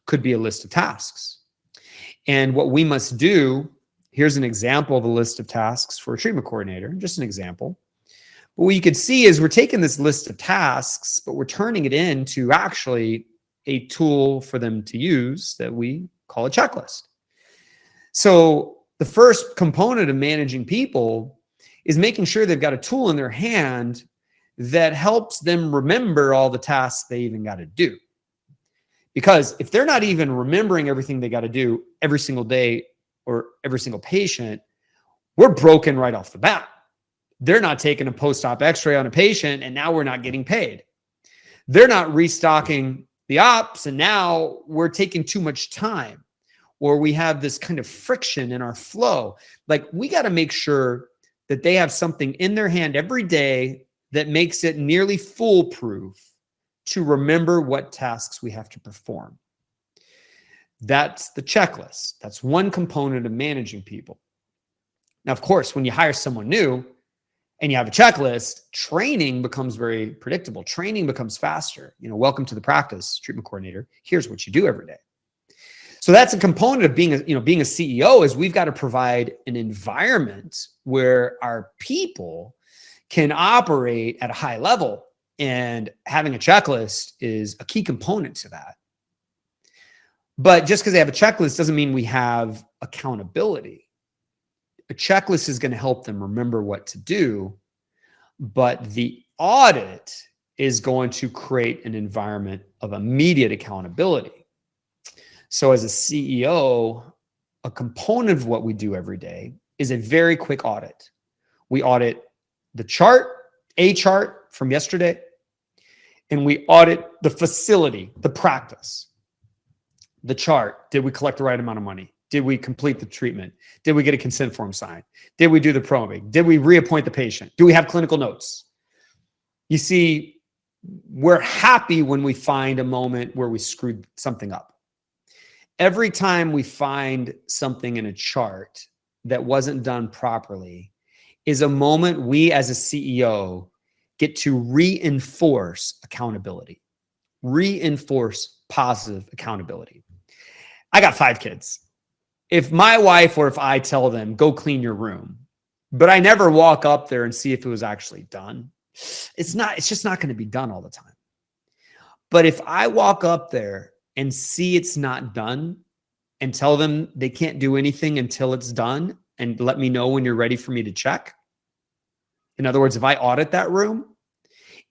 could be a list of tasks. And what we must do, here's an example of a list of tasks for a treatment coordinator, just an example. But what you could see is we're taking this list of tasks, but we're turning it into actually a tool for them to use that we call a checklist. So the first component of managing people is making sure they've got a tool in their hand that helps them remember all the tasks they even got to do. Because if they're not even remembering everything they got to do every single day or every single patient, we're broken right off the bat. They're not taking a post-op x-ray on a patient and now we're not getting paid. They're not restocking the ops and now we're taking too much time, or we have this kind of friction in our flow. Like, we got to make sure that they have something in their hand every day that makes it nearly foolproof to remember what tasks we have to perform. That's the checklist. That's one component of managing people. Now, of course, when you hire someone new and you have a checklist, training becomes very predictable. Training becomes faster. Welcome to the practice, treatment coordinator. Here's what you do every day. So that's a component of being a CEO, is we've got to provide an environment where our people can operate at a high level, and having a checklist is a key component to that. But just because they have a checklist doesn't mean we have accountability. A checklist is going to help them remember what to do, but the audit is going to create an environment of immediate accountability. So as a CEO, a component of what we do every day is a very quick audit. We audit the chart, a chart from yesterday, and we audit the facility, the practice. The chart, did we collect the right amount of money? Did we complete the treatment? Did we get a consent form signed? Did we do the probing? Did we reappoint the patient? Do we have clinical notes? You see, we're happy when we find a moment where we screwed something up. Every time we find something in a chart that wasn't done properly is a moment we as a CEO get to reinforce accountability, reinforce positive accountability. I got 5 kids. If my wife or if I tell them, go clean your room, but I never walk up there and see if it was actually done, it's just not going to be done all the time. But if I walk up there and see it's not done and tell them they can't do anything until it's done and let me know when you're ready for me to check. In other words, if I audit that room,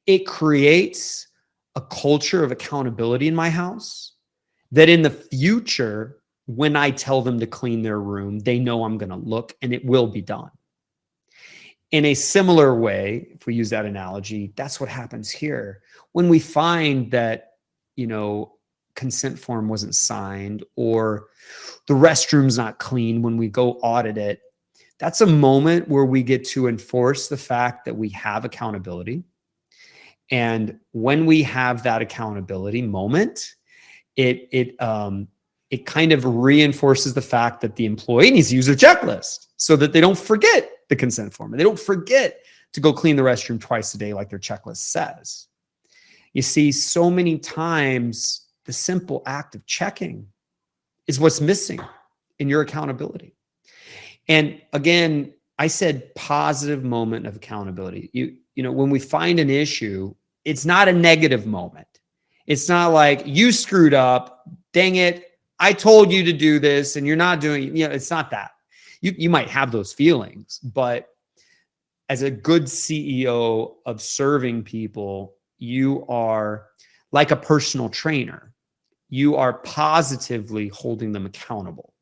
it creates a culture of accountability in my house that in the future, when I tell them to clean their room, they know I'm going to look and it will be done. In a similar way, if we use that analogy, that's what happens here. When we find that, consent form wasn't signed or the restroom's not clean when we go audit it, that's a moment where we get to enforce the fact that we have accountability. And when we have that accountability moment, it kind of reinforces the fact that the employee needs to use a checklist so that they don't forget the consent form. They don't forget to go clean the restroom twice a day like their checklist says. You see, so many times the simple act of checking is what's missing in your accountability. And again, I said positive moment of accountability. When we find an issue, it's not a negative moment. It's not like you screwed up, dang it, I told you to do this and you're not doing it. It's not that. You might have those feelings, but as a good CEO of serving people, you are like a personal trainer. You are positively holding them accountable.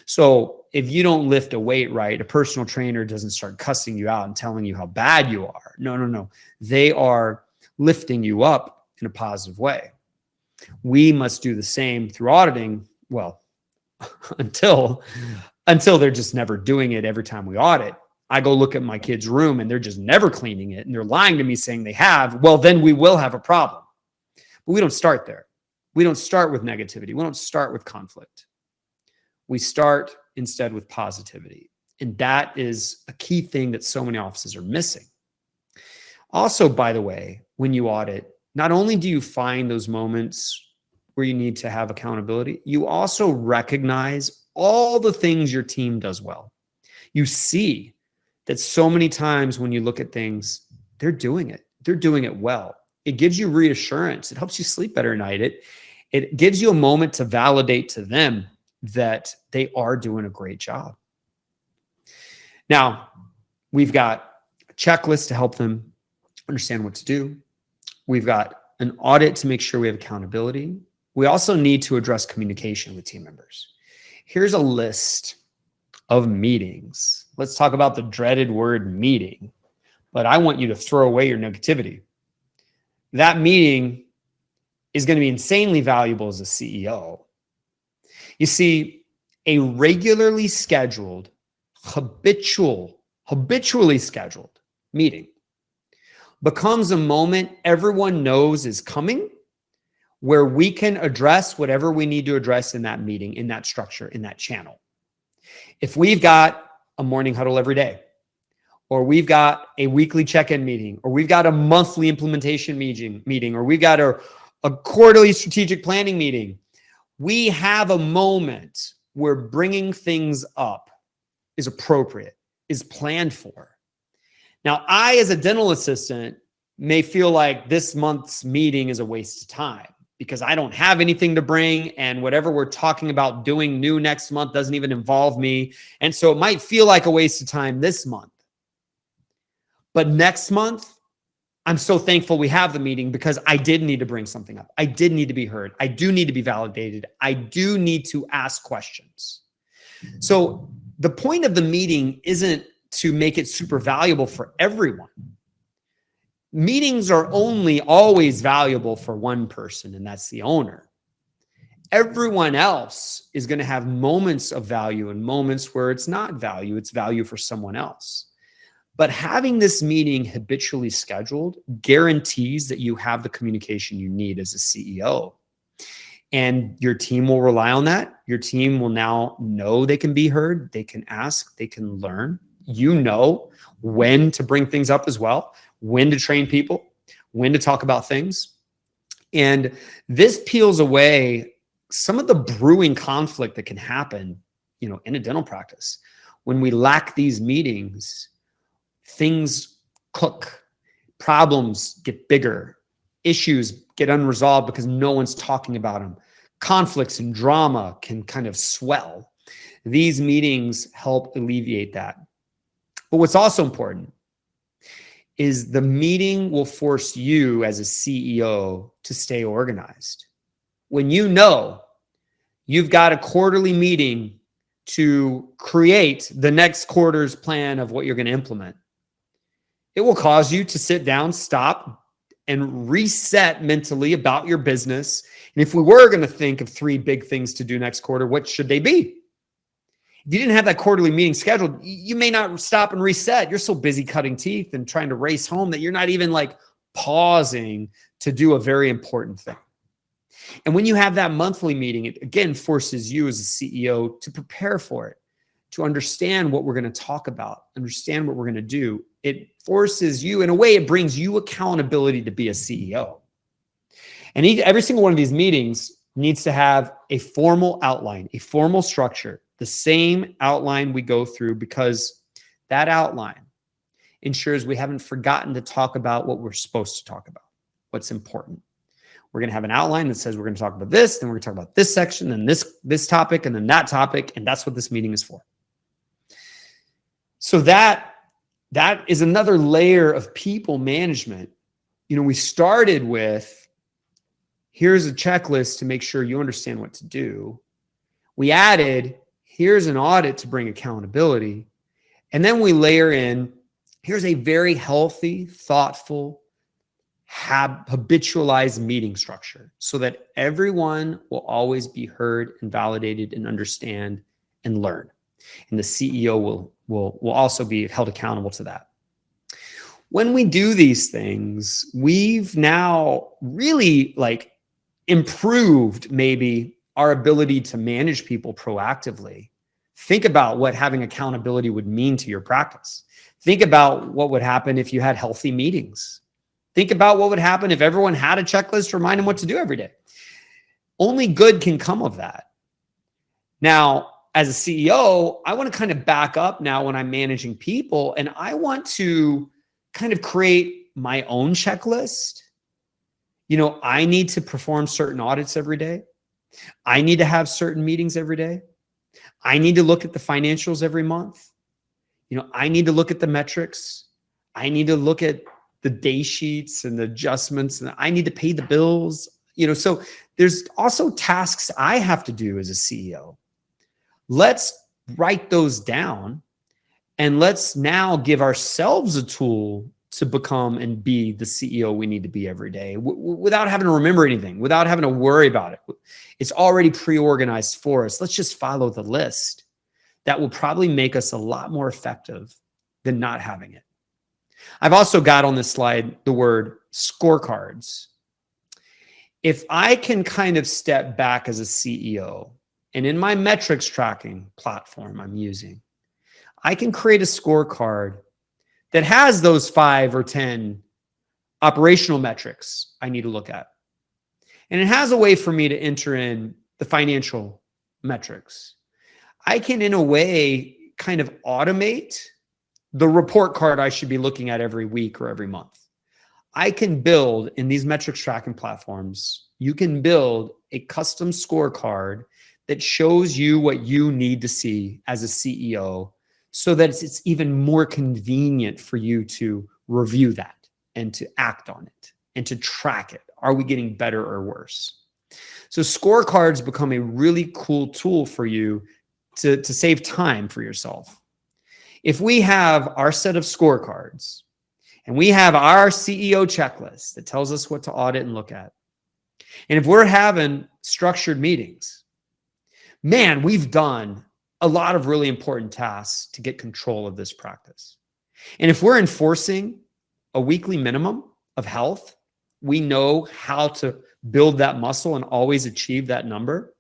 So if you don't lift a weight right, a personal trainer doesn't start cussing you out and telling you how bad you are. No. They are lifting you up in a positive way. We must do the same through auditing. Well, until they're just never doing it every time we audit. I go look at my kid's room and they're just never cleaning it and they're lying to me saying they have. Well, then we will have a problem. But we don't start there. We don't start with negativity. We don't start with conflict. We start instead with positivity. And that is a key thing that so many offices are missing. Also, by the way, when you audit, not only do you find those moments where you need to have accountability, you also recognize all the things your team does well. You see that so many times when you look at things, they're doing it. They're doing it well. It gives you reassurance. It helps you sleep better at night. It gives you a moment to validate to them that they are doing a great job. Now, we've got a checklist to help them understand what to do. We've got an audit to make sure we have accountability. We also need to address communication with team members. Here's a list of meetings. Let's talk about the dreaded word meeting, but I want you to throw away your negativity. That meeting is going to be insanely valuable as a CEO. You see, a regularly scheduled, habitual habitually scheduled meeting becomes a moment everyone knows is coming, where we can address whatever we need to address in that meeting, in that structure, in that channel. If we've got a morning huddle every day, or we've got a weekly check-in meeting, or we've got a monthly implementation meeting, or we've got a quarterly strategic planning meeting, we have a moment where bringing things up is appropriate, is planned for. Now, I, as a dental assistant, may feel like this month's meeting is a waste of time because I don't have anything to bring, and whatever we're talking about doing new next month doesn't even involve me. And so it might feel like a waste of time this month. But next month, I'm so thankful we have the meeting because I did need to bring something up. I did need to be heard. I do need to be validated. I do need to ask questions. So the point of the meeting isn't to make it super valuable for everyone. Meetings are only always valuable for one person, and that's the owner. Everyone else is going to have moments of value and moments where it's not value, it's value for someone else. But having this meeting habitually scheduled guarantees that you have the communication you need as a CEO. And your team will rely on that. Your team will now know they can be heard, they can ask, they can learn. You know when to bring things up as well, when to train people, when to talk about things. And this peels away some of the brewing conflict that can happen, in a dental practice. When we lack these meetings, things cook, problems get bigger, issues get unresolved because no one's talking about them. Conflicts and drama can kind of swell. These meetings help alleviate that. But what's also important is the meeting will force you as a CEO to stay organized. When you know you've got a quarterly meeting to create the next quarter's plan of what you're going to implement, it will cause you to sit down, stop, and reset mentally about your business. And if we were going to think of 3 big things to do next quarter, what should they be? If you didn't have that quarterly meeting scheduled, you may not stop and reset. You're so busy cutting teeth and trying to race home that you're not even pausing to do a very important thing. And when you have that monthly meeting, it again forces you as a CEO to prepare for it, to understand what we're going to talk about, understand what we're going to do. It forces you, in a way, it brings you accountability to be a CEO. And every single one of these meetings needs to have a formal outline, a formal structure, the same outline we go through, because that outline ensures we haven't forgotten to talk about what we're supposed to talk about, what's important. We're going to have an outline that says we're going to talk about this, then we're going to talk about this section, then this topic, and then that topic, and that's what this meeting is for. So that is another layer of people management. We started with, here's a checklist to make sure you understand what to do. We added, here's an audit to bring accountability. And then we layer in, here's a very healthy, thoughtful, habitualized meeting structure so that everyone will always be heard and validated and understand and learn. And the CEO will also be held accountable to that. When we do these things, we've now really improved maybe our ability to manage people proactively. Think about what having accountability would mean to your practice. Think about what would happen if you had healthy meetings. Think about what would happen if everyone had a checklist to remind them what to do every day. Only good can come of that. Now, as a CEO, I want to kind of back up now when I'm managing people, and I want to kind of create my own checklist. I need to perform certain audits every day. I need to have certain meetings every day. I need to look at the financials every month. I need to look at the metrics. I need to look at the day sheets and the adjustments, and I need to pay the bills. So there's also tasks I have to do as a CEO. Let's write those down, and let's now give ourselves a tool to become and be the CEO we need to be every day without having to remember anything, without having to worry about it. It's already pre-organized for us. Let's just follow the list. That will probably make us a lot more effective than not having it. I've also got on this slide the word scorecards. If I can kind of step back as a CEO, and in my metrics tracking platform I'm using, I can create a scorecard that has those 5 or 10 operational metrics I need to look at. And it has a way for me to enter in the financial metrics. I can, in a way, kind of automate the report card I should be looking at every week or every month. I can build, in these metrics tracking platforms, you can build a custom scorecard that shows you what you need to see as a CEO so that it's even more convenient for you to review that and to act on it and to track it. Are we getting better or worse? So scorecards become a really cool tool for you to save time for yourself. If we have our set of scorecards and we have our CEO checklist that tells us what to audit and look at, and if we're having structured meetings, man, we've done a lot of really important tasks to get control of this practice. And if we're enforcing a weekly minimum of health, we know how to build that muscle and always achieve that number.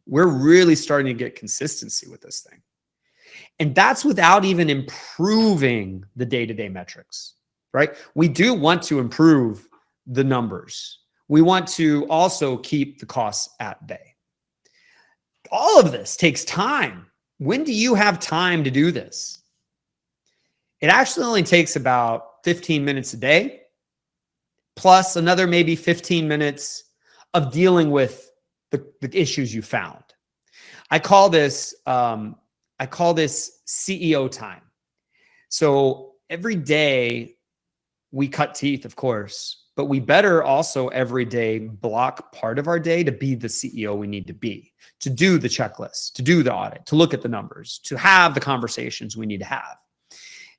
We're really starting to get consistency with this thing. And that's without even improving the day-to-day metrics, right? We do want to improve the numbers. We want to also keep the costs at bay. All of this takes time. When do you have time to do this? It actually only takes about 15 minutes a day, plus another maybe 15 minutes of dealing with the issues you found. I call this CEO time. So every day we cut teeth, of course, but we better also every day block part of our day to be the CEO we need to be, to do the checklist, to do the audit, to look at the numbers, to have the conversations we need to have.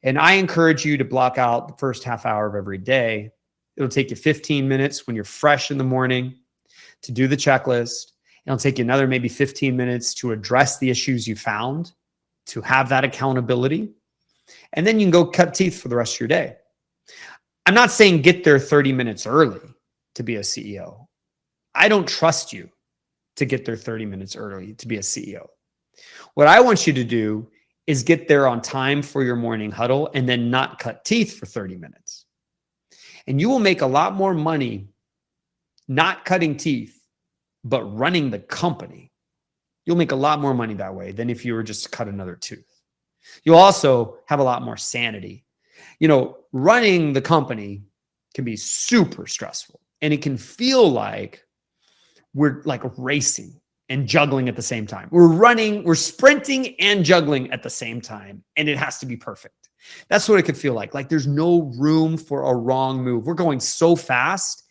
And I encourage you to block out the first half hour of every day. It'll take you 15 minutes when you're fresh in the morning to do the checklist. It'll take you another maybe 15 minutes to address the issues you found, to have that accountability. And then you can go cut teeth for the rest of your day. I'm not saying get there 30 minutes early to be a CEO. I don't trust you to get there 30 minutes early to be a CEO. What I want you to do is get there on time for your morning huddle and then not cut teeth for 30 minutes. And you will make a lot more money not cutting teeth, but running the company. You'll make a lot more money that way than if you were just to cut another tooth. You'll also have a lot more sanity. You know, running the company can be super stressful, and it can feel like we're like racing and juggling at the same time. We're sprinting and juggling at the same time, and it has to be perfect. That's what it could feel like. Like there's no room for a wrong move. We're going so fast,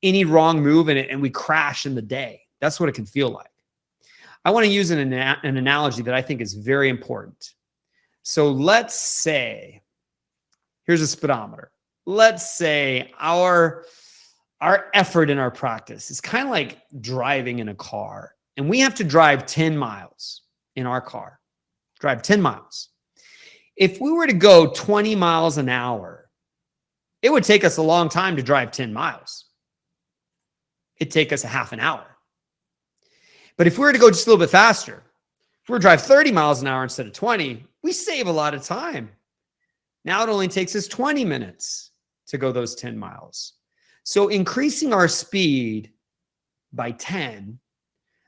any wrong move and we crash in the day. That's what it can feel like. I want to use an analogy that I think is very important. So let's say, here's a speedometer. Let's say our effort in our practice is kind of like driving in a car, and we have to drive 10 miles in our car, drive 10 miles. If we were to go 20 miles an hour, it would take us a long time to drive 10 miles. It'd take us a half an hour. But if we were to go just a little bit faster, if we were to drive 30 miles an hour instead of 20, we save a lot of time. Now it only takes us 20 minutes to go those 10 miles. So increasing our speed by 10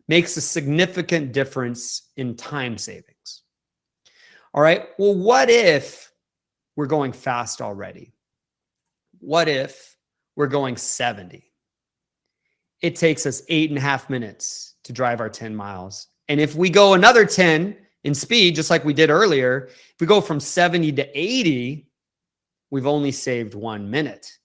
makes a significant difference in time savings. All right, well, what if we're going fast already? What if we're going 70? It takes us 8.5 minutes to drive our 10 miles. And if we go another 10 in speed, just like we did earlier, if we go from 70 to 80, we've only saved 1 minute.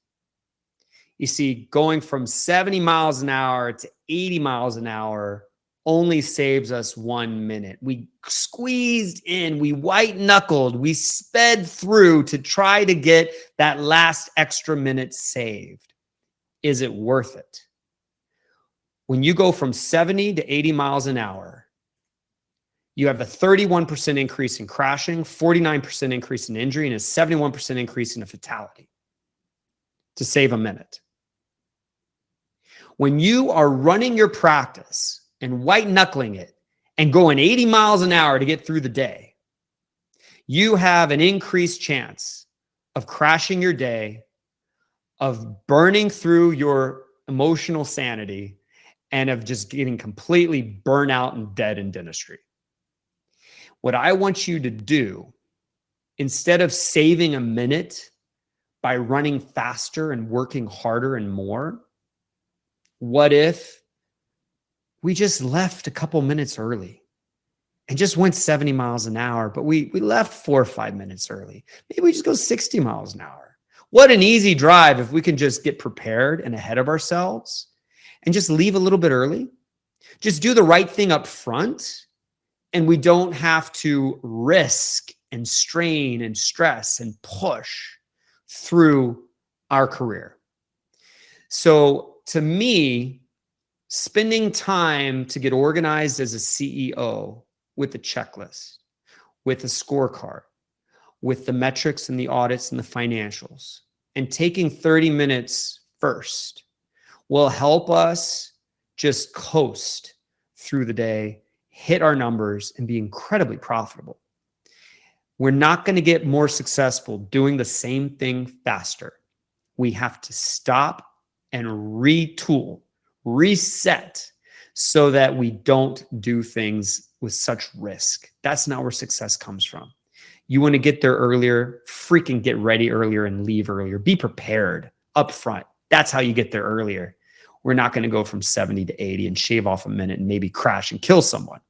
You see, going from 70 miles an hour to 80 miles an hour only saves us 1 minute. We squeezed in, we white-knuckled, we sped through to try to get that last extra minute saved. Is it worth it? When you go from 70 to 80 miles an hour, you have a 31% increase in crashing, 49% increase in injury, and a 71% increase in a fatality to save a minute. When you are running your practice and white-knuckling it and going 80 miles an hour to get through the day, you have an increased chance of crashing your day, of burning through your emotional sanity, and of just getting completely burnt out and dead in dentistry. What I want you to do, instead of saving a minute by running faster and working harder and more, what if we just left a couple minutes early and just went 70 miles an hour, but we left 4 or 5 minutes early? Maybe we just go 60 miles an hour. What an easy drive if we can just get prepared and ahead of ourselves and just leave a little bit early. Just do the right thing up front, and we don't have to risk and strain and stress and push through our career. So to me, spending time to get organized as a CEO with a checklist, with a scorecard, with the metrics and the audits and the financials, and taking 30 minutes first will help us just coast through the day, hit our numbers, and be incredibly profitable. We're not going to get more successful doing the same thing faster. We have to stop and retool, reset, so that we don't do things with such risk. That's not where success comes from. You want to get there earlier, freaking get ready earlier and leave earlier. Be prepared up front. That's how you get there earlier. We're not going to go from 70 to 80 and shave off a minute and maybe crash and kill someone.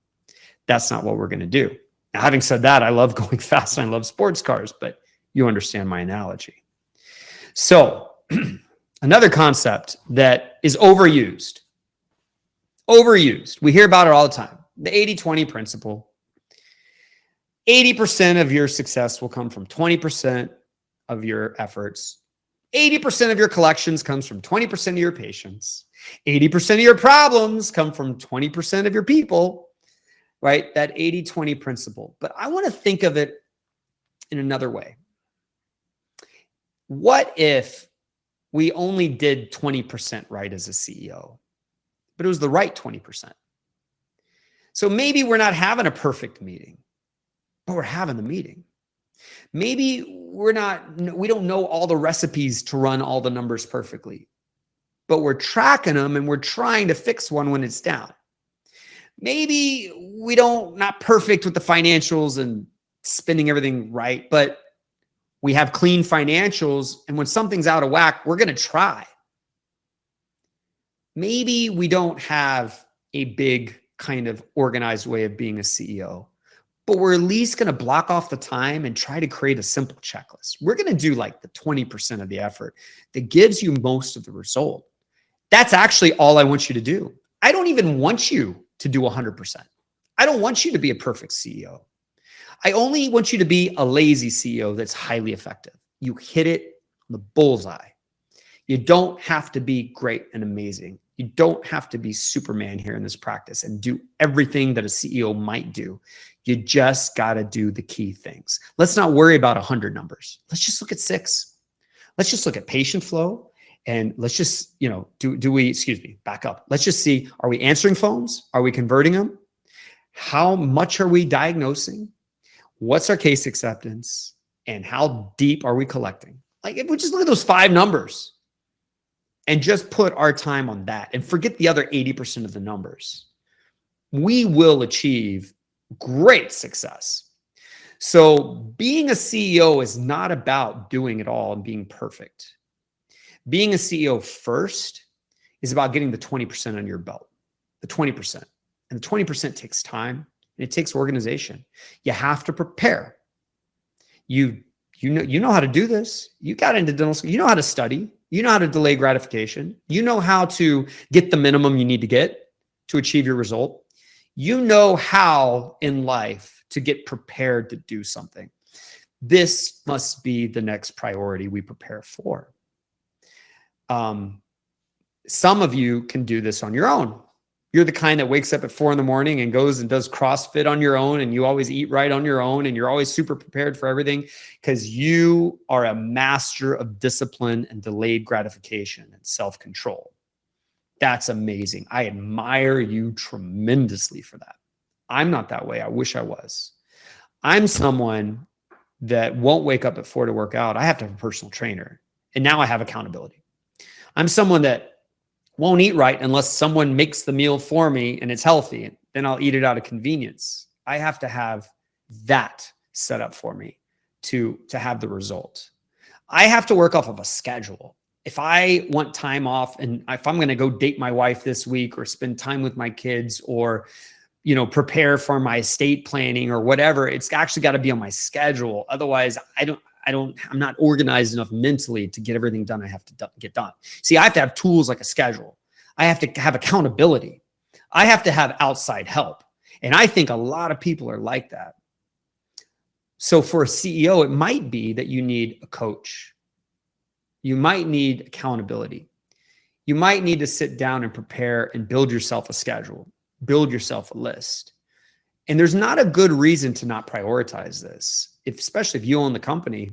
That's not what we're going to do. Now, having said that, I love going fast and I love sports cars, but you understand my analogy. So another concept that is overused. We hear about it all the time. The 80-20 principle. 80% of your success will come from 20% of your efforts. 80% of your collections comes from 20% of your patients. 80% of your problems come from 20% of your people, right? That 80-20 principle. But I want to think of it in another way. What if we only did 20% right as a CEO, but it was the right 20%? So maybe we're not having a perfect meeting, but we're having the meeting. Maybe we don't know all the recipes to run all the numbers perfectly, but we're tracking them and we're trying to fix one when it's down. Maybe we not perfect with the financials and spending everything right, but we have clean financials, and when something's out of whack, we're going to try. Maybe we don't have a big kind of organized way of being a CEO, but we're at least going to block off the time and try to create a simple checklist. We're going to do like the 20% of the effort that gives you most of the result. That's actually all I want you to do. I don't even want you to do 100%. I don't want you to be a perfect CEO. I only want you to be a lazy CEO that's highly effective. You hit it on the bullseye. You don't have to be great and amazing. You don't have to be Superman here in this practice and do everything that a CEO might do. You just got to do the key things. Let's not worry about 100 numbers. Let's just look at 6. Let's just look at patient flow. And let's just, back up. Let's just see, are we answering phones? Are we converting them? How much are we diagnosing? What's our case acceptance? And how deep are we collecting? Like, if we just look at those 5 numbers and just put our time on that and forget the other 80% of the numbers, we will achieve great success. So being a CEO is not about doing it all and being perfect. Being a CEO first is about getting the 20% on your belt, the 20%. And the 20% takes time and it takes organization. You have to prepare. You know how to do this. You got into dental school. You know how to study. You know how to delay gratification. You know how to get the minimum you need to get to achieve your result. You know how in life to get prepared to do something. This must be the next priority we prepare for. Some of you can do this on your own. You're the kind that wakes up at 4 a.m. and goes and does CrossFit on your own, and you always eat right on your own, and you're always super prepared for everything because you are a master of discipline and delayed gratification and self-control. That's amazing. I admire you tremendously for that. I'm not that way. I wish I was. I'm someone that won't wake up at 4 to work out. I have to have a personal trainer. And now I have accountability. I'm someone that won't eat right unless someone makes the meal for me and it's healthy. And then I'll eat it out of convenience. I have to have that set up for me to have the result. I have to work off of a schedule. If I want time off and if I'm going to go date my wife this week or spend time with my kids or, prepare for my estate planning or whatever, it's actually got to be on my schedule. Otherwise, I'm not organized enough mentally to get everything done I have to get done. See, I have to have tools like a schedule. I have to have accountability. I have to have outside help. And I think a lot of people are like that. So for a CEO, it might be that you need a coach. You might need accountability. You might need to sit down and prepare and build yourself a schedule, build yourself a list. And there's not a good reason to not prioritize this. Especially if you own the company,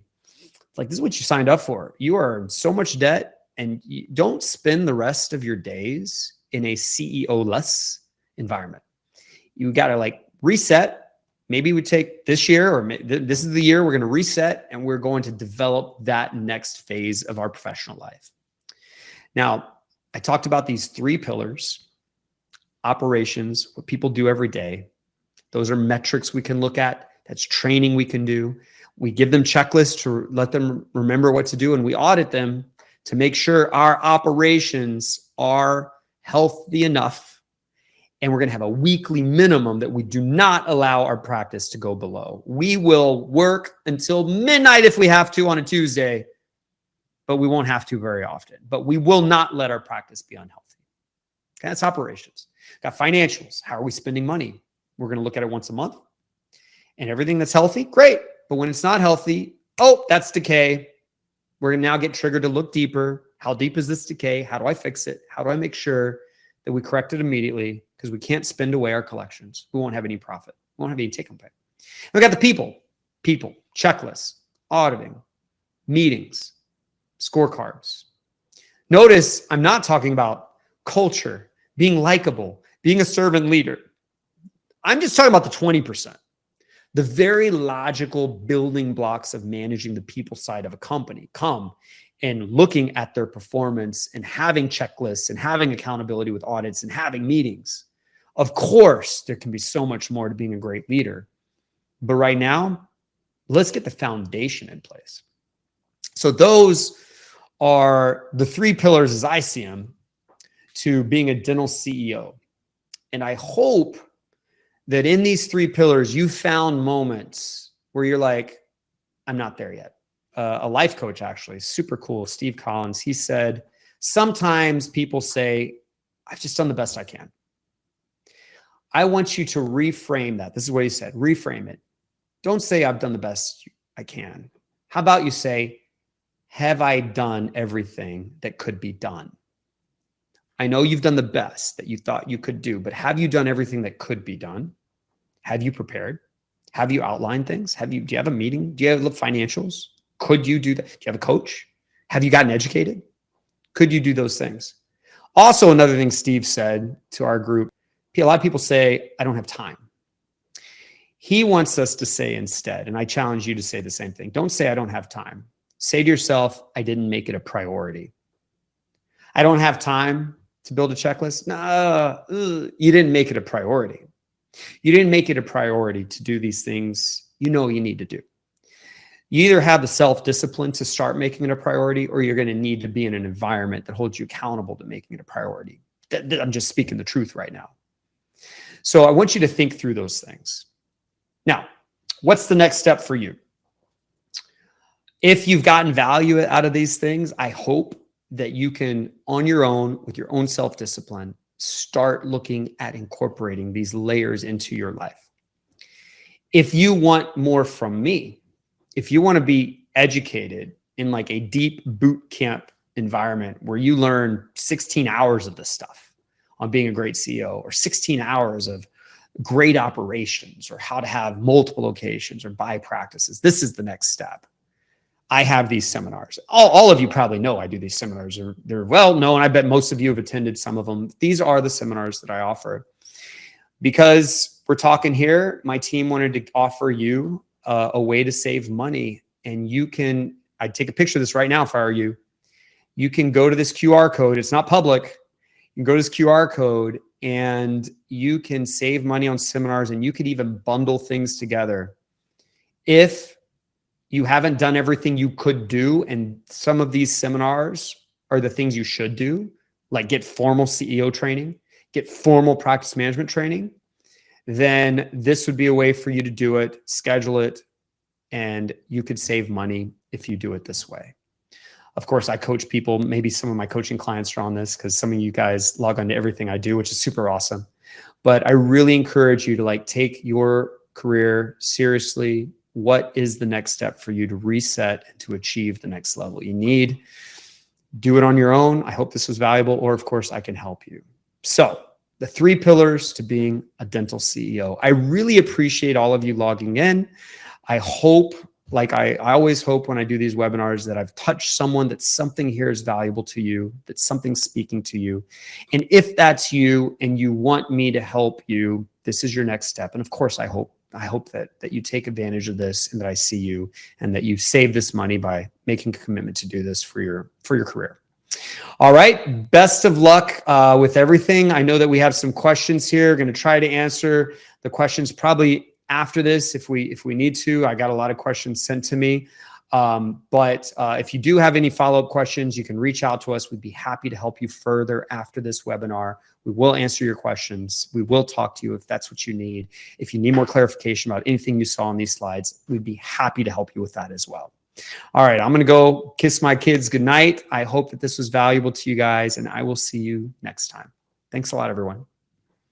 like this is what you signed up for. You are in so much debt, and you don't spend the rest of your days in a CEO-less environment. You got to reset. Maybe we take this year, or this is the year we're going to reset, and we're going to develop that next phase of our professional life. Now, I talked about these 3 pillars: operations, what people do every day. Those are metrics we can look at. That's training we can do. We give them checklists to let them remember what to do, and we audit them to make sure our operations are healthy enough. And we're going to have a weekly minimum that we do not allow our practice to go below. We will work until midnight if we have to on a Tuesday, but we won't have to very often. But we will not let our practice be unhealthy. Okay, that's operations. Got financials. How are we spending money? We're going to look at it once a month. And everything that's healthy, great. But when it's not healthy, that's decay. We're going to now get triggered to look deeper. How deep is this decay? How do I fix it? How do I make sure that we correct it immediately? Because we can't spend away our collections. We won't have any profit. We won't have any take-home pay. We got the people, checklists, auditing, meetings, scorecards. Notice I'm not talking about culture, being likable, being a servant leader. I'm just talking about the 20%. The very logical building blocks of managing the people side of a company come in looking at their performance and having checklists and having accountability with audits and having meetings. Of course, there can be so much more to being a great leader. But right now, let's get the foundation in place. So those are the 3 pillars as I see them to being a dental CEO. And I hope that in these 3 pillars, you found moments where you're like, I'm not there yet. A life coach, actually, super cool, Steve Collins, he said, sometimes people say, I've just done the best I can. I want you to reframe that. This is what he said, reframe it. Don't say I've done the best I can. How about you say, have I done everything that could be done? I know you've done the best that you thought you could do, but have you done everything that could be done? Have you prepared? Have you outlined things? Do you have a meeting? Do you have the financials? Could you do that? Do you have a coach? Have you gotten educated? Could you do those things? Also, another thing Steve said to our group, a lot of people say, I don't have time. He wants us to say instead, and I challenge you to say the same thing. Don't say I don't have time. Say to yourself, I didn't make it a priority. I don't have time to build a checklist. No, you didn't make it a priority. You didn't make it a priority to do these things you need to do. You either have the self-discipline to start making it a priority, or you're going to need to be in an environment that holds you accountable to making it a priority. I'm just speaking the truth right now. So I want you to think through those things. Now, what's the next step for you? If you've gotten value out of these things, I hope that you can, on your own, with your own self-discipline, start looking at incorporating these layers into your life. If you want more from me, if you want to be educated in like a deep boot camp environment where you learn 16 hours of this stuff on being a great CEO, or 16 hours of great operations, or how to have multiple locations or buy practices. This is the next step. I have these seminars. All of you probably know I do these seminars. They're well known. I bet most of you have attended some of them. These are the seminars that I offer. Because we're talking here, my team wanted to offer you a way to save money. And you can, I'd take a picture of this right now if I were you. You can go to this QR code. It's not public. You can go to this QR code and you can save money on seminars, and you could even bundle things together. If you haven't done everything you could do, and some of these seminars are the things you should do, like get formal CEO training, get formal practice management training, then this would be a way for you to do it, schedule it, and you could save money if you do it this way. Of course, I coach people. Maybe some of my coaching clients are on this because some of you guys log on to everything I do, which is super awesome. But I really encourage you to take your career seriously. What is the next step for you to reset and to achieve the next level you need? Do it on your own. I hope this was valuable, or of course I can help you. So the 3 pillars to being a dental CEO. I really appreciate all of you logging in. I hope, like I always hope when I do these webinars, that I've touched someone, that something here is valuable to you, that something's speaking to you. And if that's you and you want me to help you, this is your next step. And of course, I hope that you take advantage of this, and that I see you, and that you save this money by making a commitment to do this for your career. All right. Best of luck with everything. I know that we have some questions here. Going to try to answer the questions probably after this if we need to. I got a lot of questions sent to me. But if you do have any follow-up questions, you can reach out to us. We'd be happy to help you further after this webinar. We will answer your questions. We will talk to you if that's what you need. If you need more clarification about anything you saw on these slides, we'd be happy to help you with that as well. All right, I'm going to go kiss my kids goodnight. I hope that this was valuable to you guys, and I will see you next time. Thanks a lot, everyone.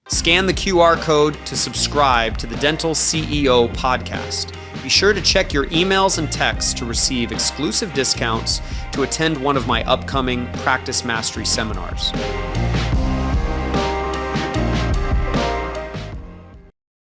Scan the QR code to subscribe to the Dental CEO podcast. Be sure to check your emails and texts to receive exclusive discounts to attend one of my upcoming Practice Mastery seminars.